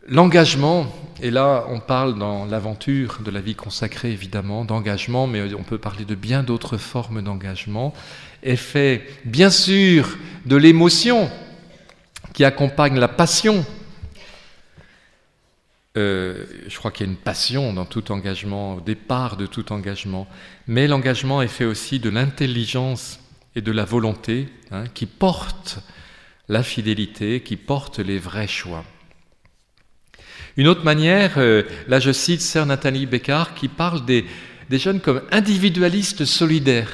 L'engagement, et là on parle dans l'aventure de la vie consacrée évidemment d'engagement, mais on peut parler de bien d'autres formes d'engagement, est fait bien sûr de l'émotion qui accompagne la passion. Je crois qu'il y a une passion dans tout engagement, au départ de tout engagement, mais l'engagement est fait aussi de l'intelligence et de la volonté qui portent la fidélité, qui portent les vrais choix. Une autre manière, là je cite sœur Nathalie Bécard, qui parle des jeunes comme individualistes solidaires.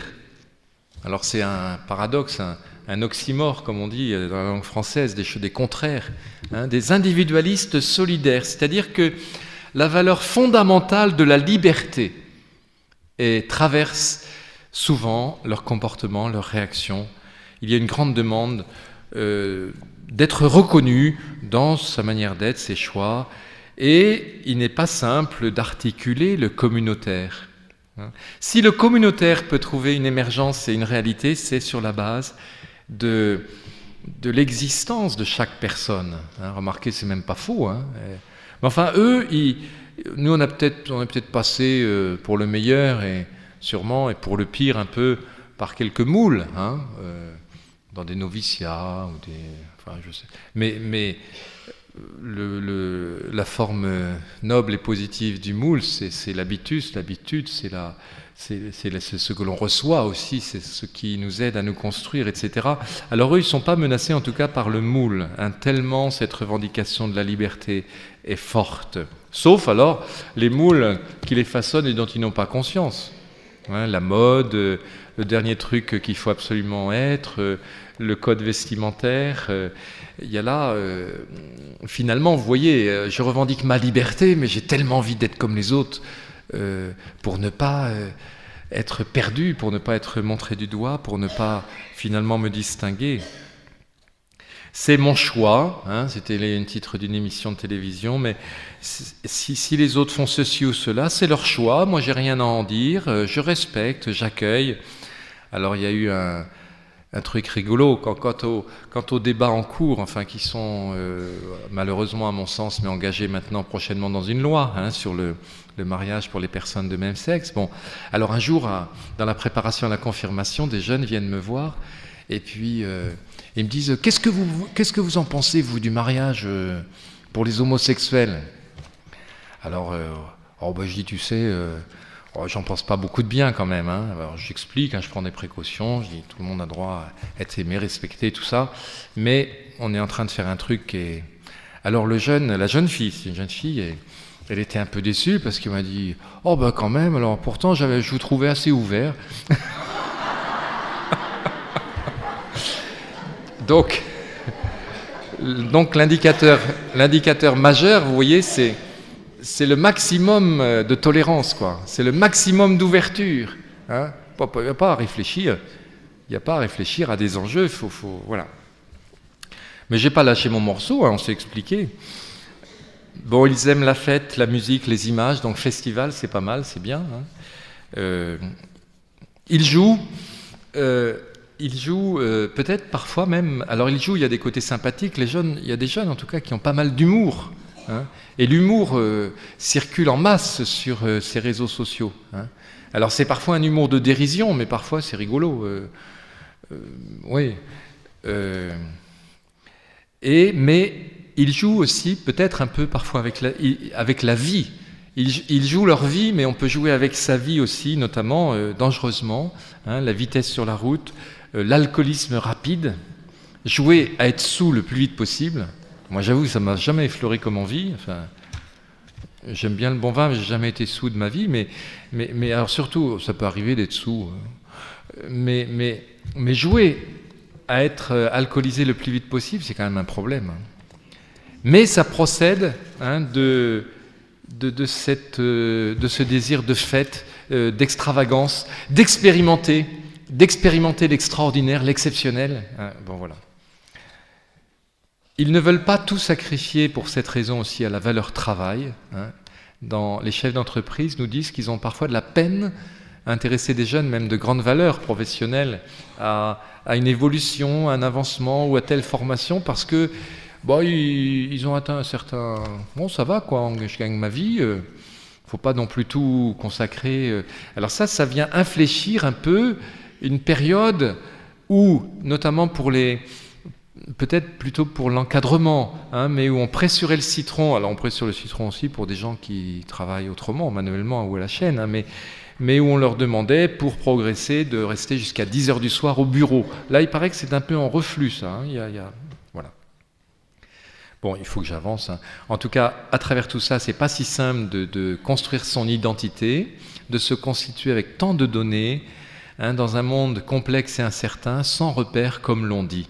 Alors c'est un paradoxe, un oxymore, comme on dit dans la langue française, des contraires, des individualistes solidaires, c'est-à-dire que la valeur fondamentale de la liberté traverse souvent leur comportement, leurs réactions. Il y a une grande demande d'être reconnu dans sa manière d'être, ses choix, et il n'est pas simple d'articuler le communautaire. Si le communautaire peut trouver une émergence et une réalité, c'est sur la base de l'existence de chaque personne. Remarquez, c'est même pas faux. Mais enfin, eux, nous on est peut-être passé pour le meilleur et sûrement, et pour le pire un peu par quelques moules, dans des noviciats ou je sais. Mais la forme noble et positive du moule, c'est l'habitus. L'habitude, c'est ce que l'on reçoit aussi, c'est ce qui nous aide à nous construire, etc. Alors eux, ils ne sont pas menacés en tout cas par le moule, tellement cette revendication de la liberté est forte. Sauf alors les moules qui les façonnent et dont ils n'ont pas conscience. La mode, le dernier truc qu'il faut absolument être, le code vestimentaire. Il y a là, finalement, vous voyez, je revendique ma liberté, mais j'ai tellement envie d'être comme les autres pour ne pas être perdu, pour ne pas être montré du doigt, pour ne pas finalement me distinguer. C'est mon choix, hein, c'était le titre d'une émission de télévision, mais si les autres font ceci ou cela, c'est leur choix, moi j'ai rien à en dire, je respecte, j'accueille. Alors il y a eu un truc rigolo quant aux débats en cours, enfin qui sont malheureusement à mon sens, mais engagés maintenant prochainement dans une loi hein, sur le mariage pour les personnes de même sexe. Bon, alors un jour, dans la préparation à la confirmation, des jeunes viennent me voir et puis ils me disent qu'est-ce que vous en pensez vous du mariage pour les homosexuels? Alors je dis tu sais. J'en pense pas beaucoup de bien quand même. Hein. Alors j'explique, hein, je prends des précautions, je dis tout le monde a droit à être aimé, respecté, tout ça. Mais on est en train de faire un truc et alors la jeune fille, c'est une jeune fille, et elle était un peu déçue parce qu'elle m'a dit oh ben quand même. Alors pourtant je vous trouvais assez ouvert. donc l'indicateur majeur, vous voyez, c'est le maximum de tolérance, quoi. C'est le maximum d'ouverture. Hein. Il n'y a pas à réfléchir. Il n'y a pas à réfléchir à des enjeux. Voilà. Mais j'ai pas lâché mon morceau. Hein, on s'est expliqué. Bon, ils aiment la fête, la musique, les images. Donc festival, c'est pas mal, c'est bien. Hein. Ils jouent. Peut-être parfois même. Alors ils jouent. Il y a des côtés sympathiques. Les jeunes, il y a des jeunes en tout cas qui ont pas mal d'humour. Hein. Et l'humour circule en masse sur ces réseaux sociaux. Hein. Alors c'est parfois un humour de dérision, mais parfois c'est rigolo. Oui. Mais ils jouent aussi peut-être un peu parfois avec la vie. Ils jouent leur vie, mais on peut jouer avec sa vie aussi, notamment dangereusement. Hein, la vitesse sur la route, l'alcoolisme rapide, jouer à être sous le plus vite possible. Moi, j'avoue que ça m'a jamais effleuré comme envie. Enfin, j'aime bien le bon vin, mais j'ai jamais été sous de ma vie. Mais alors surtout, ça peut arriver d'être sous. Mais jouer à être alcoolisé le plus vite possible, c'est quand même un problème. Mais ça procède hein, de ce désir de fête, d'extravagance, d'expérimenter l'extraordinaire, l'exceptionnel. Hein, bon, voilà. Ils ne veulent pas tout sacrifier pour cette raison aussi à la valeur travail. Hein. Les chefs d'entreprise nous disent qu'ils ont parfois de la peine à intéresser des jeunes, même de grande valeur professionnelle, à une évolution, à un avancement ou à telle formation, parce que ils ont atteint un certain... Bon, ça va, quoi, je gagne ma vie, faut pas non plus tout consacrer. Alors ça vient infléchir un peu une période où, notamment pour peut-être plutôt pour l'encadrement, hein, mais où on pressurait le citron. Alors on pressure le citron aussi pour des gens qui travaillent autrement, manuellement ou à la chaîne, hein, mais où on leur demandait, pour progresser, de rester jusqu'à 10h du soir au bureau. Là, il paraît que c'est un peu en reflux, ça. Hein, voilà. Bon, il faut que j'avance. Hein. En tout cas, à travers tout ça, c'est pas si simple de construire son identité, de se constituer avec tant de données, hein, dans un monde complexe et incertain, sans repères, comme l'on dit.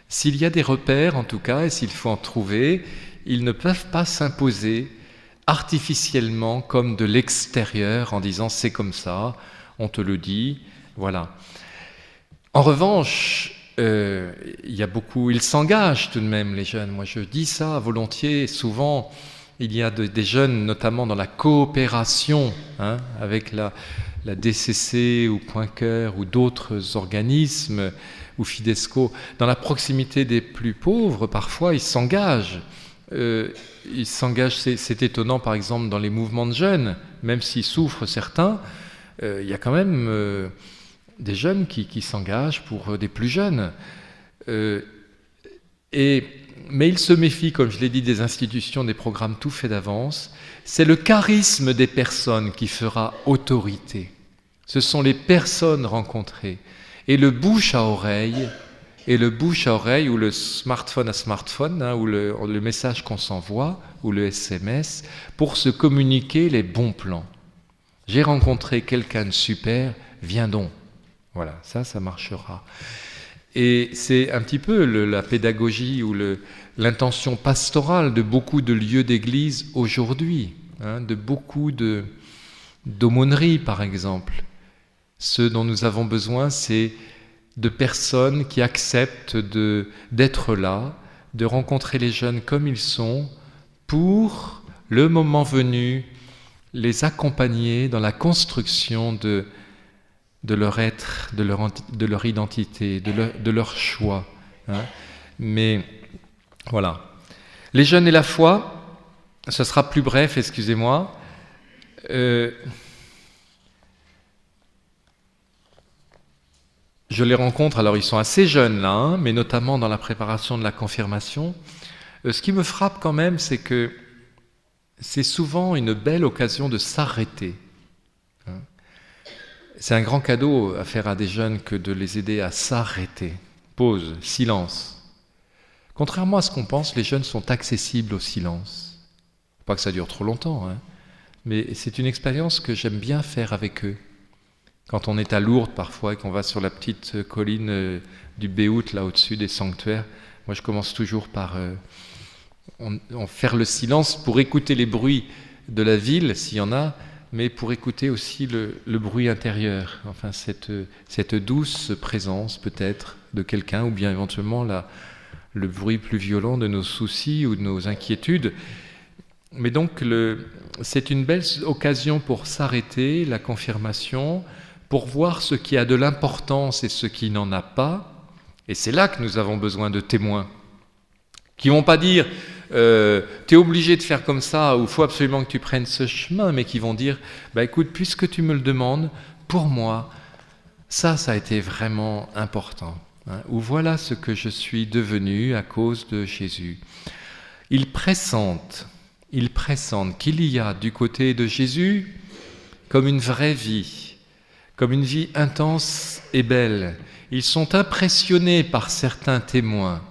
S'il y a des repères, en tout cas, et s'il faut en trouver, ils ne peuvent pas s'imposer artificiellement comme de l'extérieur en disant c'est comme ça, on te le dit, voilà. En revanche, ils s'engagent tout de même, les jeunes. Moi, je dis ça volontiers. Souvent, il y a des jeunes, notamment dans la coopération, hein, avec la DCC ou Point Cœur ou d'autres organismes, ou Fidesco, dans la proximité des plus pauvres, parfois ils s'engagent. C'est étonnant par exemple dans les mouvements de jeunes, même s'ils souffrent certains, il y a quand même des jeunes qui s'engagent pour des plus jeunes. Mais ils se méfient, comme je l'ai dit, des institutions, des programmes tout faits d'avance. C'est le charisme des personnes qui fera autorité. Ce sont les personnes rencontrées. Et le bouche à oreille, ou le smartphone à smartphone, hein, ou le message qu'on s'envoie, ou le SMS, pour se communiquer les bons plans. J'ai rencontré quelqu'un de super, viens donc. Voilà, ça marchera. Et c'est un petit peu la pédagogie ou l'intention pastorale de beaucoup de lieux d'église aujourd'hui, hein, de beaucoup d'aumôneries par exemple. Ce dont nous avons besoin, c'est de personnes qui acceptent d'être là, de rencontrer les jeunes comme ils sont, pour, le moment venu, les accompagner dans la construction de leur être, de leur identité, de leur choix. Hein. Mais voilà. Les jeunes et la foi, ce sera plus bref, excusez-moi. Je les rencontre, alors ils sont assez jeunes là, hein, mais notamment dans la préparation de la confirmation. Ce qui me frappe quand même, c'est que c'est souvent une belle occasion de s'arrêter. Hein. C'est un grand cadeau à faire à des jeunes que de les aider à s'arrêter. Pause, silence. Contrairement à ce qu'on pense, les jeunes sont accessibles au silence. Pas que ça dure trop longtemps, hein, mais c'est une expérience que j'aime bien faire avec eux. Quand on est à Lourdes parfois et qu'on va sur la petite colline du Béout, là au-dessus des sanctuaires, moi je commence toujours par faire le silence pour écouter les bruits de la ville, s'il y en a, mais pour écouter aussi le bruit intérieur, enfin cette douce présence peut-être de quelqu'un, ou bien éventuellement le bruit plus violent de nos soucis ou de nos inquiétudes. Mais donc c'est une belle occasion pour s'arrêter, la confirmation, pour voir ce qui a de l'importance et ce qui n'en a pas. Et c'est là que nous avons besoin de témoins, qui ne vont pas dire « t'es obligé de faire comme ça » ou « faut absolument que tu prennes ce chemin », mais qui vont dire « écoute, puisque tu me le demandes, pour moi, ça a été vraiment important. Hein, ou voilà ce que je suis devenu à cause de Jésus. » Ils pressentent qu'il y a du côté de Jésus comme une vraie vie, comme une vie intense et belle. Ils sont impressionnés par certains témoins,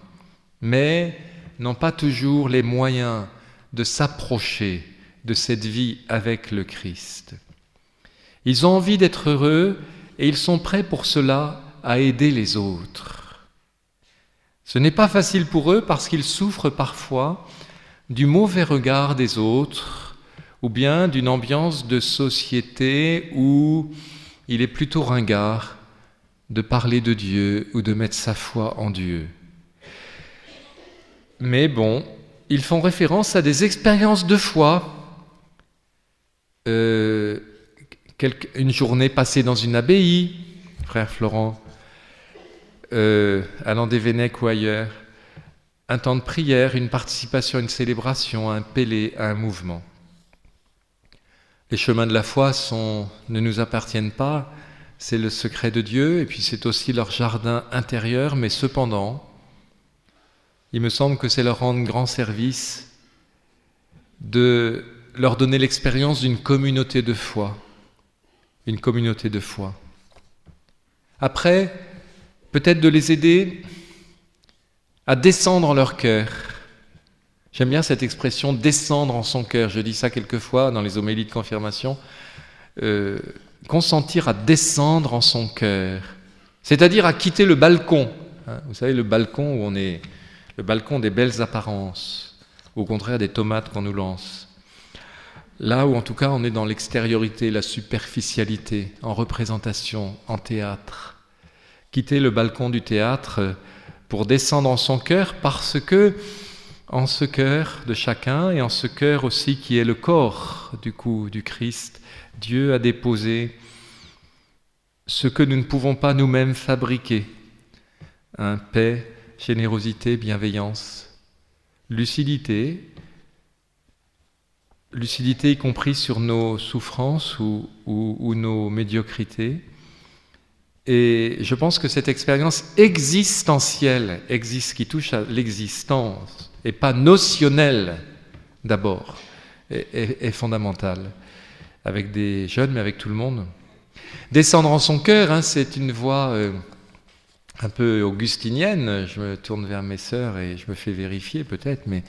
mais n'ont pas toujours les moyens de s'approcher de cette vie avec le Christ. Ils ont envie d'être heureux et ils sont prêts pour cela à aider les autres. Ce n'est pas facile pour eux parce qu'ils souffrent parfois du mauvais regard des autres ou bien d'une ambiance de société où il est plutôt ringard de parler de Dieu ou de mettre sa foi en Dieu. Mais bon, ils font référence à des expériences de foi. Une journée passée dans une abbaye, frère Florent, à Landévennec ou ailleurs, un temps de prière, une participation à une célébration, un pélé, un mouvement. Les chemins de la foi ne nous appartiennent pas, c'est le secret de Dieu, et puis c'est aussi leur jardin intérieur, mais cependant, il me semble que c'est leur rendre grand service de leur donner l'expérience d'une communauté de foi. Une communauté de foi. Après, peut-être de les aider à descendre en leur cœur. J'aime bien cette expression « descendre en son cœur ». Je dis ça quelquefois dans les homélies de confirmation. Consentir à descendre en son cœur, c'est-à-dire à quitter le balcon. Hein, vous savez, le balcon où on est, le balcon des belles apparences, au contraire des tomates qu'on nous lance. Là où en tout cas on est dans l'extériorité, la superficialité, en représentation, en théâtre. Quitter le balcon du théâtre pour descendre en son cœur, parce que en ce cœur de chacun et en ce cœur aussi qui est le corps du Christ, Dieu a déposé ce que nous ne pouvons pas nous-mêmes fabriquer. Paix, générosité, bienveillance, lucidité y compris sur nos souffrances ou nos médiocrités. Et je pense que cette expérience existentielle, qui touche à l'existence, et pas notionnelle d'abord, est fondamentale. Avec des jeunes, mais avec tout le monde. Descendre en son cœur, hein, c'est une voie un peu augustinienne. Je me tourne vers mes sœurs et je me fais vérifier peut-être, mais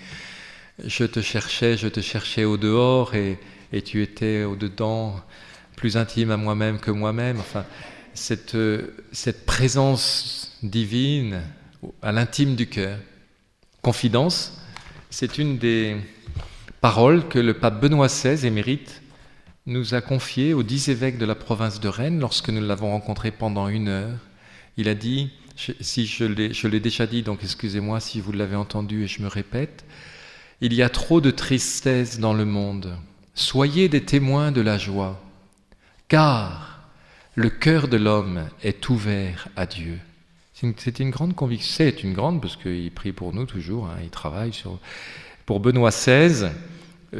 je te cherchais au dehors et tu étais au dedans, plus intime à moi-même que moi-même. Enfin, cette présence divine à l'intime du cœur. Confidence, c'est une des paroles que le pape Benoît XVI, émérite, nous a confiées aux 10 évêques de la province de Rennes lorsque nous l'avons rencontré pendant 1 heure. Il a dit, si je l'ai déjà dit, donc excusez-moi si vous l'avez entendu et je me répète, il y a trop de tristesse dans le monde. Soyez des témoins de la joie, car le cœur de l'homme est ouvert à Dieu. C'est une grande conviction, c'est une grande, parce qu'il prie pour nous toujours, il travaille sur... Pour Benoît XVI,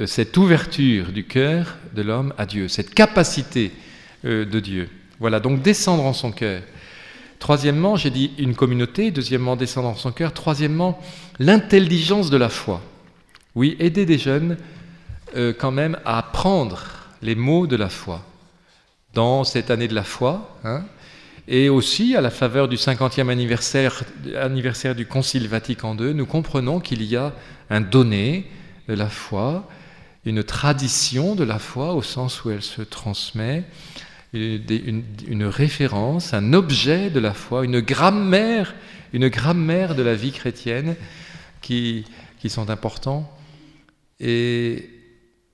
cette ouverture du cœur de l'homme à Dieu, cette capacité de Dieu. Voilà, donc descendre en son cœur. Troisièmement, j'ai dit une communauté. Deuxièmement, descendre en son cœur. Troisièmement, l'intelligence de la foi. Oui, aider des jeunes quand même à apprendre les mots de la foi dans cette année de la foi, et aussi à la faveur du 50e anniversaire du Concile Vatican II, nous comprenons qu'il y a un donné de la foi, une tradition de la foi au sens où elle se transmet, une référence, un objet de la foi, une grammaire de la vie chrétienne qui sont importants. Et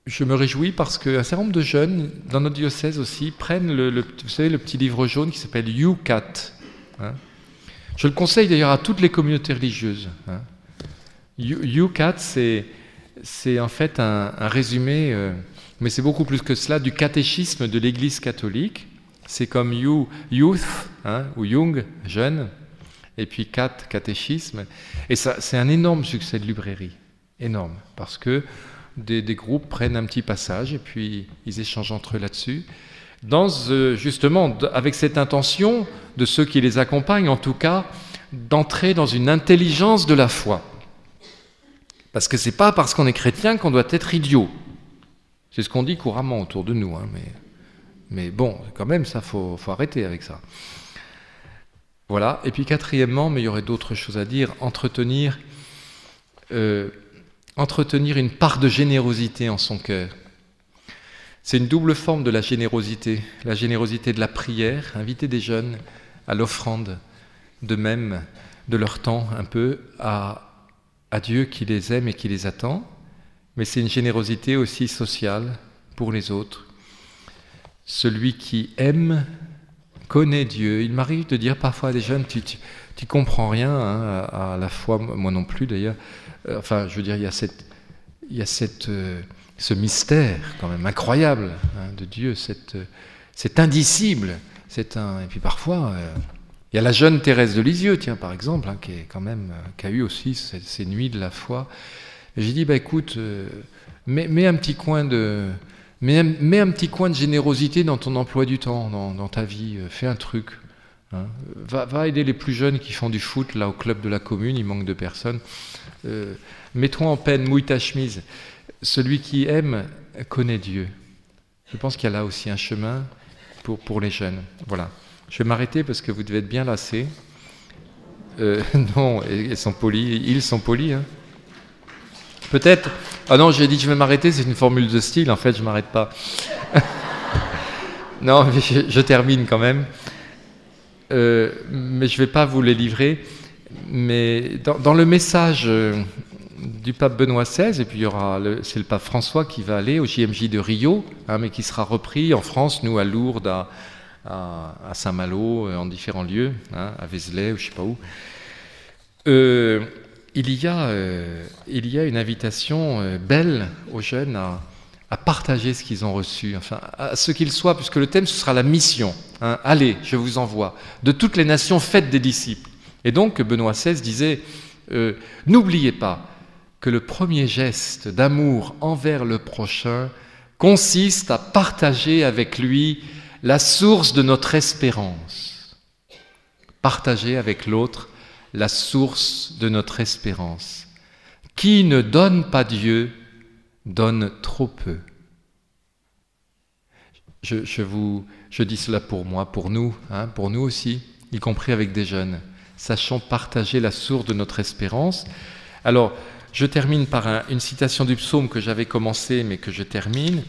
je me réjouis parce qu'un certain nombre de jeunes, dans notre diocèse aussi, prennent vous savez, le petit livre jaune qui s'appelle YouCat. Je le conseille d'ailleurs à toutes les communautés religieuses. YouCat, c'est en fait un résumé, mais c'est beaucoup plus que cela, du catéchisme de l'Église catholique. C'est comme Youth, ou Young, jeune, et puis catéchisme. Et ça, c'est un énorme succès de librairie, énorme, parce que des groupes prennent un petit passage et puis ils échangent entre eux là-dessus, justement avec cette intention de ceux qui les accompagnent, en tout cas, d'entrer dans une intelligence de la foi. Parce que c'est pas parce qu'on est chrétien qu'on doit être idiot. C'est ce qu'on dit couramment autour de nous, mais bon, quand même, ça faut arrêter avec ça. Voilà. Et puis quatrièmement, mais il y aurait d'autres choses à dire, entretenir une part de générosité en son cœur. C'est une double forme de la générosité de la prière, inviter des jeunes à l'offrande, de même de leur temps un peu à Dieu qui les aime et qui les attend, mais c'est une générosité aussi sociale pour les autres. Celui qui aime connaît Dieu. Il m'arrive de dire parfois à des jeunes, tu comprends rien à la foi, moi non plus d'ailleurs. Enfin, je veux dire, il y a ce mystère quand même incroyable de Dieu, c'est indicible. Et puis parfois, il y a la jeune Thérèse de Lisieux, tiens, par exemple, qui a eu aussi ces nuits de la foi. Et j'ai dit, écoute, mets un petit coin de générosité dans ton emploi du temps, dans ta vie, fais un truc. Va aider les plus jeunes qui font du foot là au club de la commune, il manque de personnes. Mets-toi en peine, mouille ta chemise. Celui qui aime connaît Dieu. Je pense qu'il y a là aussi un chemin pour les jeunes. Voilà. Je vais m'arrêter parce que vous devez être bien lassés. Non, ils sont polis. Peut-être. Ah non, j'ai dit que je vais m'arrêter, c'est une formule de style. En fait, je ne m'arrête pas. Non, mais je termine quand même. Mais je ne vais pas vous les livrer. Mais dans le message du pape Benoît XVI, et puis c'est le pape François qui va aller au JMJ de Rio, mais qui sera repris en France, nous à Lourdes, à Saint-Malo, en différents lieux, à Vézelay ou je ne sais pas où. Il y a une invitation belle aux jeunes à partager ce qu'ils ont reçu, enfin, à ce qu'ils soient, puisque le thème, ce sera la mission. Allez, je vous envoie. De toutes les nations, faites des disciples. Et donc, Benoît XVI disait, n'oubliez pas que le premier geste d'amour envers le prochain consiste à partager avec lui la source de notre espérance. Partager avec l'autre la source de notre espérance. Qui ne donne pas Dieu donne trop peu. Je dis cela pour moi, pour nous aussi, y compris avec des jeunes. Sachons partager la source de notre espérance. Alors, je termine par une citation du psaume que j'avais commencé, mais que je termine,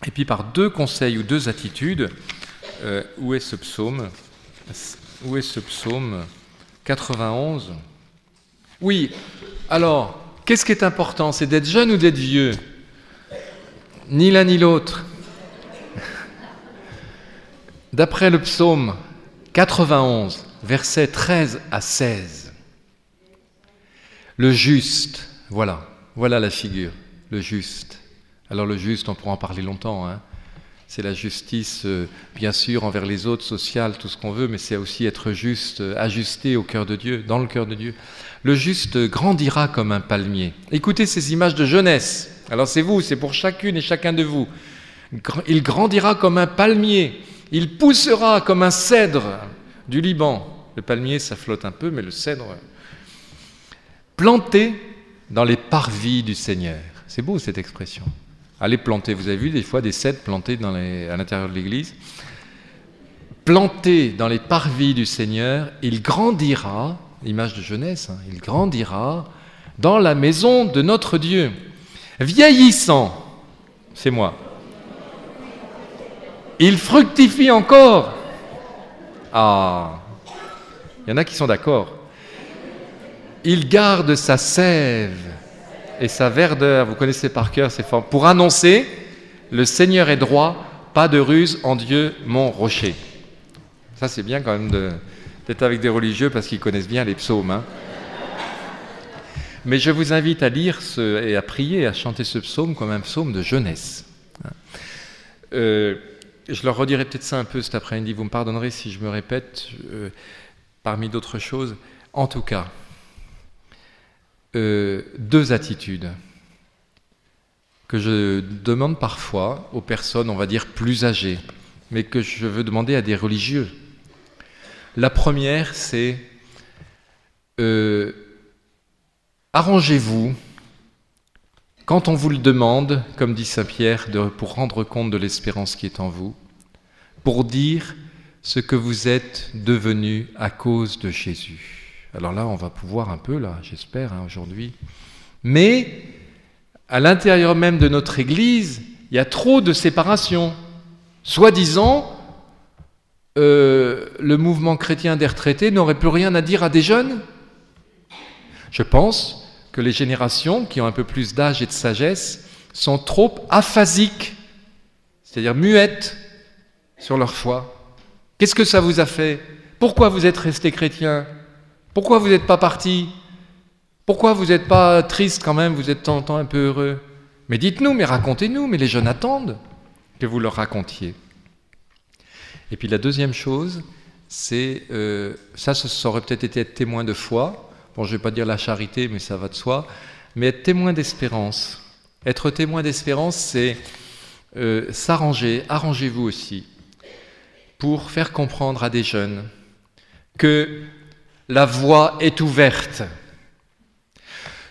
et puis par deux conseils ou deux attitudes. Où est ce psaume 91. Oui, alors, qu'est-ce qui est important? C'est d'être jeune ou d'être vieux? Ni l'un ni l'autre. D'après le psaume 91, versets 13 à 16. Le juste, voilà la figure, le juste. Alors le juste, on pourra en parler longtemps, hein. C'est la justice, bien sûr, envers les autres, sociale, tout ce qu'on veut, mais c'est aussi être juste, ajusté au cœur de Dieu, dans le cœur de Dieu. Le juste grandira comme un palmier. Écoutez ces images de jeunesse. Alors c'est vous, c'est pour chacune et chacun de vous. Il grandira comme un palmier. Il poussera comme un cèdre du Liban. Le palmier, ça flotte un peu, mais le cèdre... Planté dans les parvis du Seigneur. C'est beau cette expression. Allez planter, vous avez vu des fois des cèdres plantés à l'intérieur de l'église. Planté dans les parvis du Seigneur, il grandira, image de jeunesse, hein, il grandira dans la maison de notre Dieu. Vieillissant, c'est moi. Il fructifie encore. Ah, il y en a qui sont d'accord. Il garde sa sève et sa verdeur, vous connaissez par cœur, c'est fort, pour annoncer « Le Seigneur est droit, pas de ruse en Dieu, mon rocher ». Ça, c'est bien quand même d'être avec des religieux parce qu'ils connaissent bien les psaumes. Hein. Mais je vous invite à lire et à prier, à chanter ce psaume comme un psaume de jeunesse. Je leur redirai peut-être ça un peu cet après-midi, vous me pardonnerez si je me répète, parmi d'autres choses. En tout cas, deux attitudes que je demande parfois aux personnes, on va dire, plus âgées, mais que je veux demander à des religieux. La première, c'est arrangez-vous, quand on vous le demande, comme dit saint Pierre, pour rendre compte de l'espérance qui est en vous, pour dire ce que vous êtes devenu à cause de Jésus. Alors là, on va pouvoir un peu, là, j'espère, hein, aujourd'hui. Mais, à l'intérieur même de notre Église, il y a trop de séparation. Soi-disant, le mouvement chrétien des retraités n'aurait plus rien à dire à des jeunes. Je pense que les générations qui ont un peu plus d'âge et de sagesse sont trop aphasiques, c'est-à-dire muettes sur leur foi. Qu'est-ce que ça vous a fait? Pourquoi vous êtes restés chrétiens? Pourquoi vous n'êtes pas partis? Pourquoi vous n'êtes pas triste quand même? Vous êtes de temps en temps un peu heureux. Mais dites-nous, mais racontez-nous, mais les jeunes attendent que vous leur racontiez. Et puis la deuxième chose, c'est, ça aurait peut-être été être témoin de foi. Bon, je ne vais pas dire la charité, mais ça va de soi. Mais être témoin d'espérance. Être témoin d'espérance, c'est s'arranger, arrangez-vous aussi, pour faire comprendre à des jeunes que la voie est ouverte.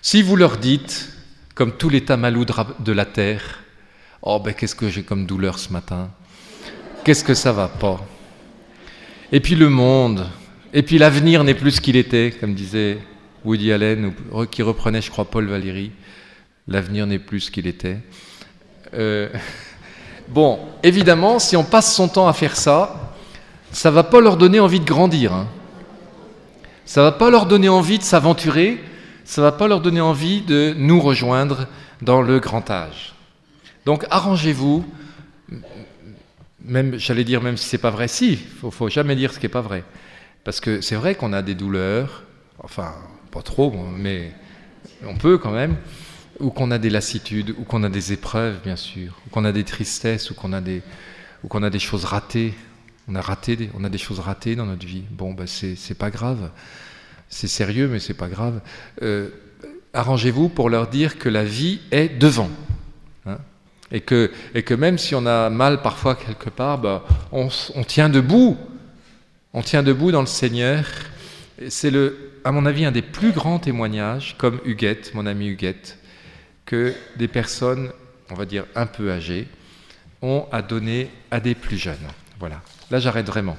Si vous leur dites, comme tous les tamalous de la terre, « Oh, ben qu'est-ce que j'ai comme douleur ce matin? Qu'est-ce que ça va pas? Et puis le monde, et puis l'avenir n'est plus ce qu'il était, comme disait Woody Allen, qui reprenait, je crois, Paul Valéry. L'avenir n'est plus ce qu'il était. » Bon, évidemment, si on passe son temps à faire ça, ça ne va pas leur donner envie de grandir. Hein. Ça ne va pas leur donner envie de s'aventurer, ça ne va pas leur donner envie de nous rejoindre dans le grand âge. Donc arrangez-vous, même, j'allais dire même si ce n'est pas vrai, si, il ne faut jamais dire ce qui n'est pas vrai. Parce que c'est vrai qu'on a des douleurs, enfin pas trop, mais on peut quand même, ou qu'on a des lassitudes, ou qu'on a des épreuves bien sûr, ou qu'on a des tristesses, ou qu'on a des choses ratées. On a des choses ratées dans notre vie. Bon, ben c'est pas grave. C'est sérieux, mais c'est pas grave. Arrangez-vous pour leur dire que la vie est devant. Hein, et que même si on a mal parfois quelque part, ben, on tient debout. On tient debout dans le Seigneur. C'est, à mon avis, un des plus grands témoignages, comme Huguette, mon amie Huguette, que des personnes, on va dire un peu âgées, ont à donner à des plus jeunes. Voilà. Là, j'arrête vraiment.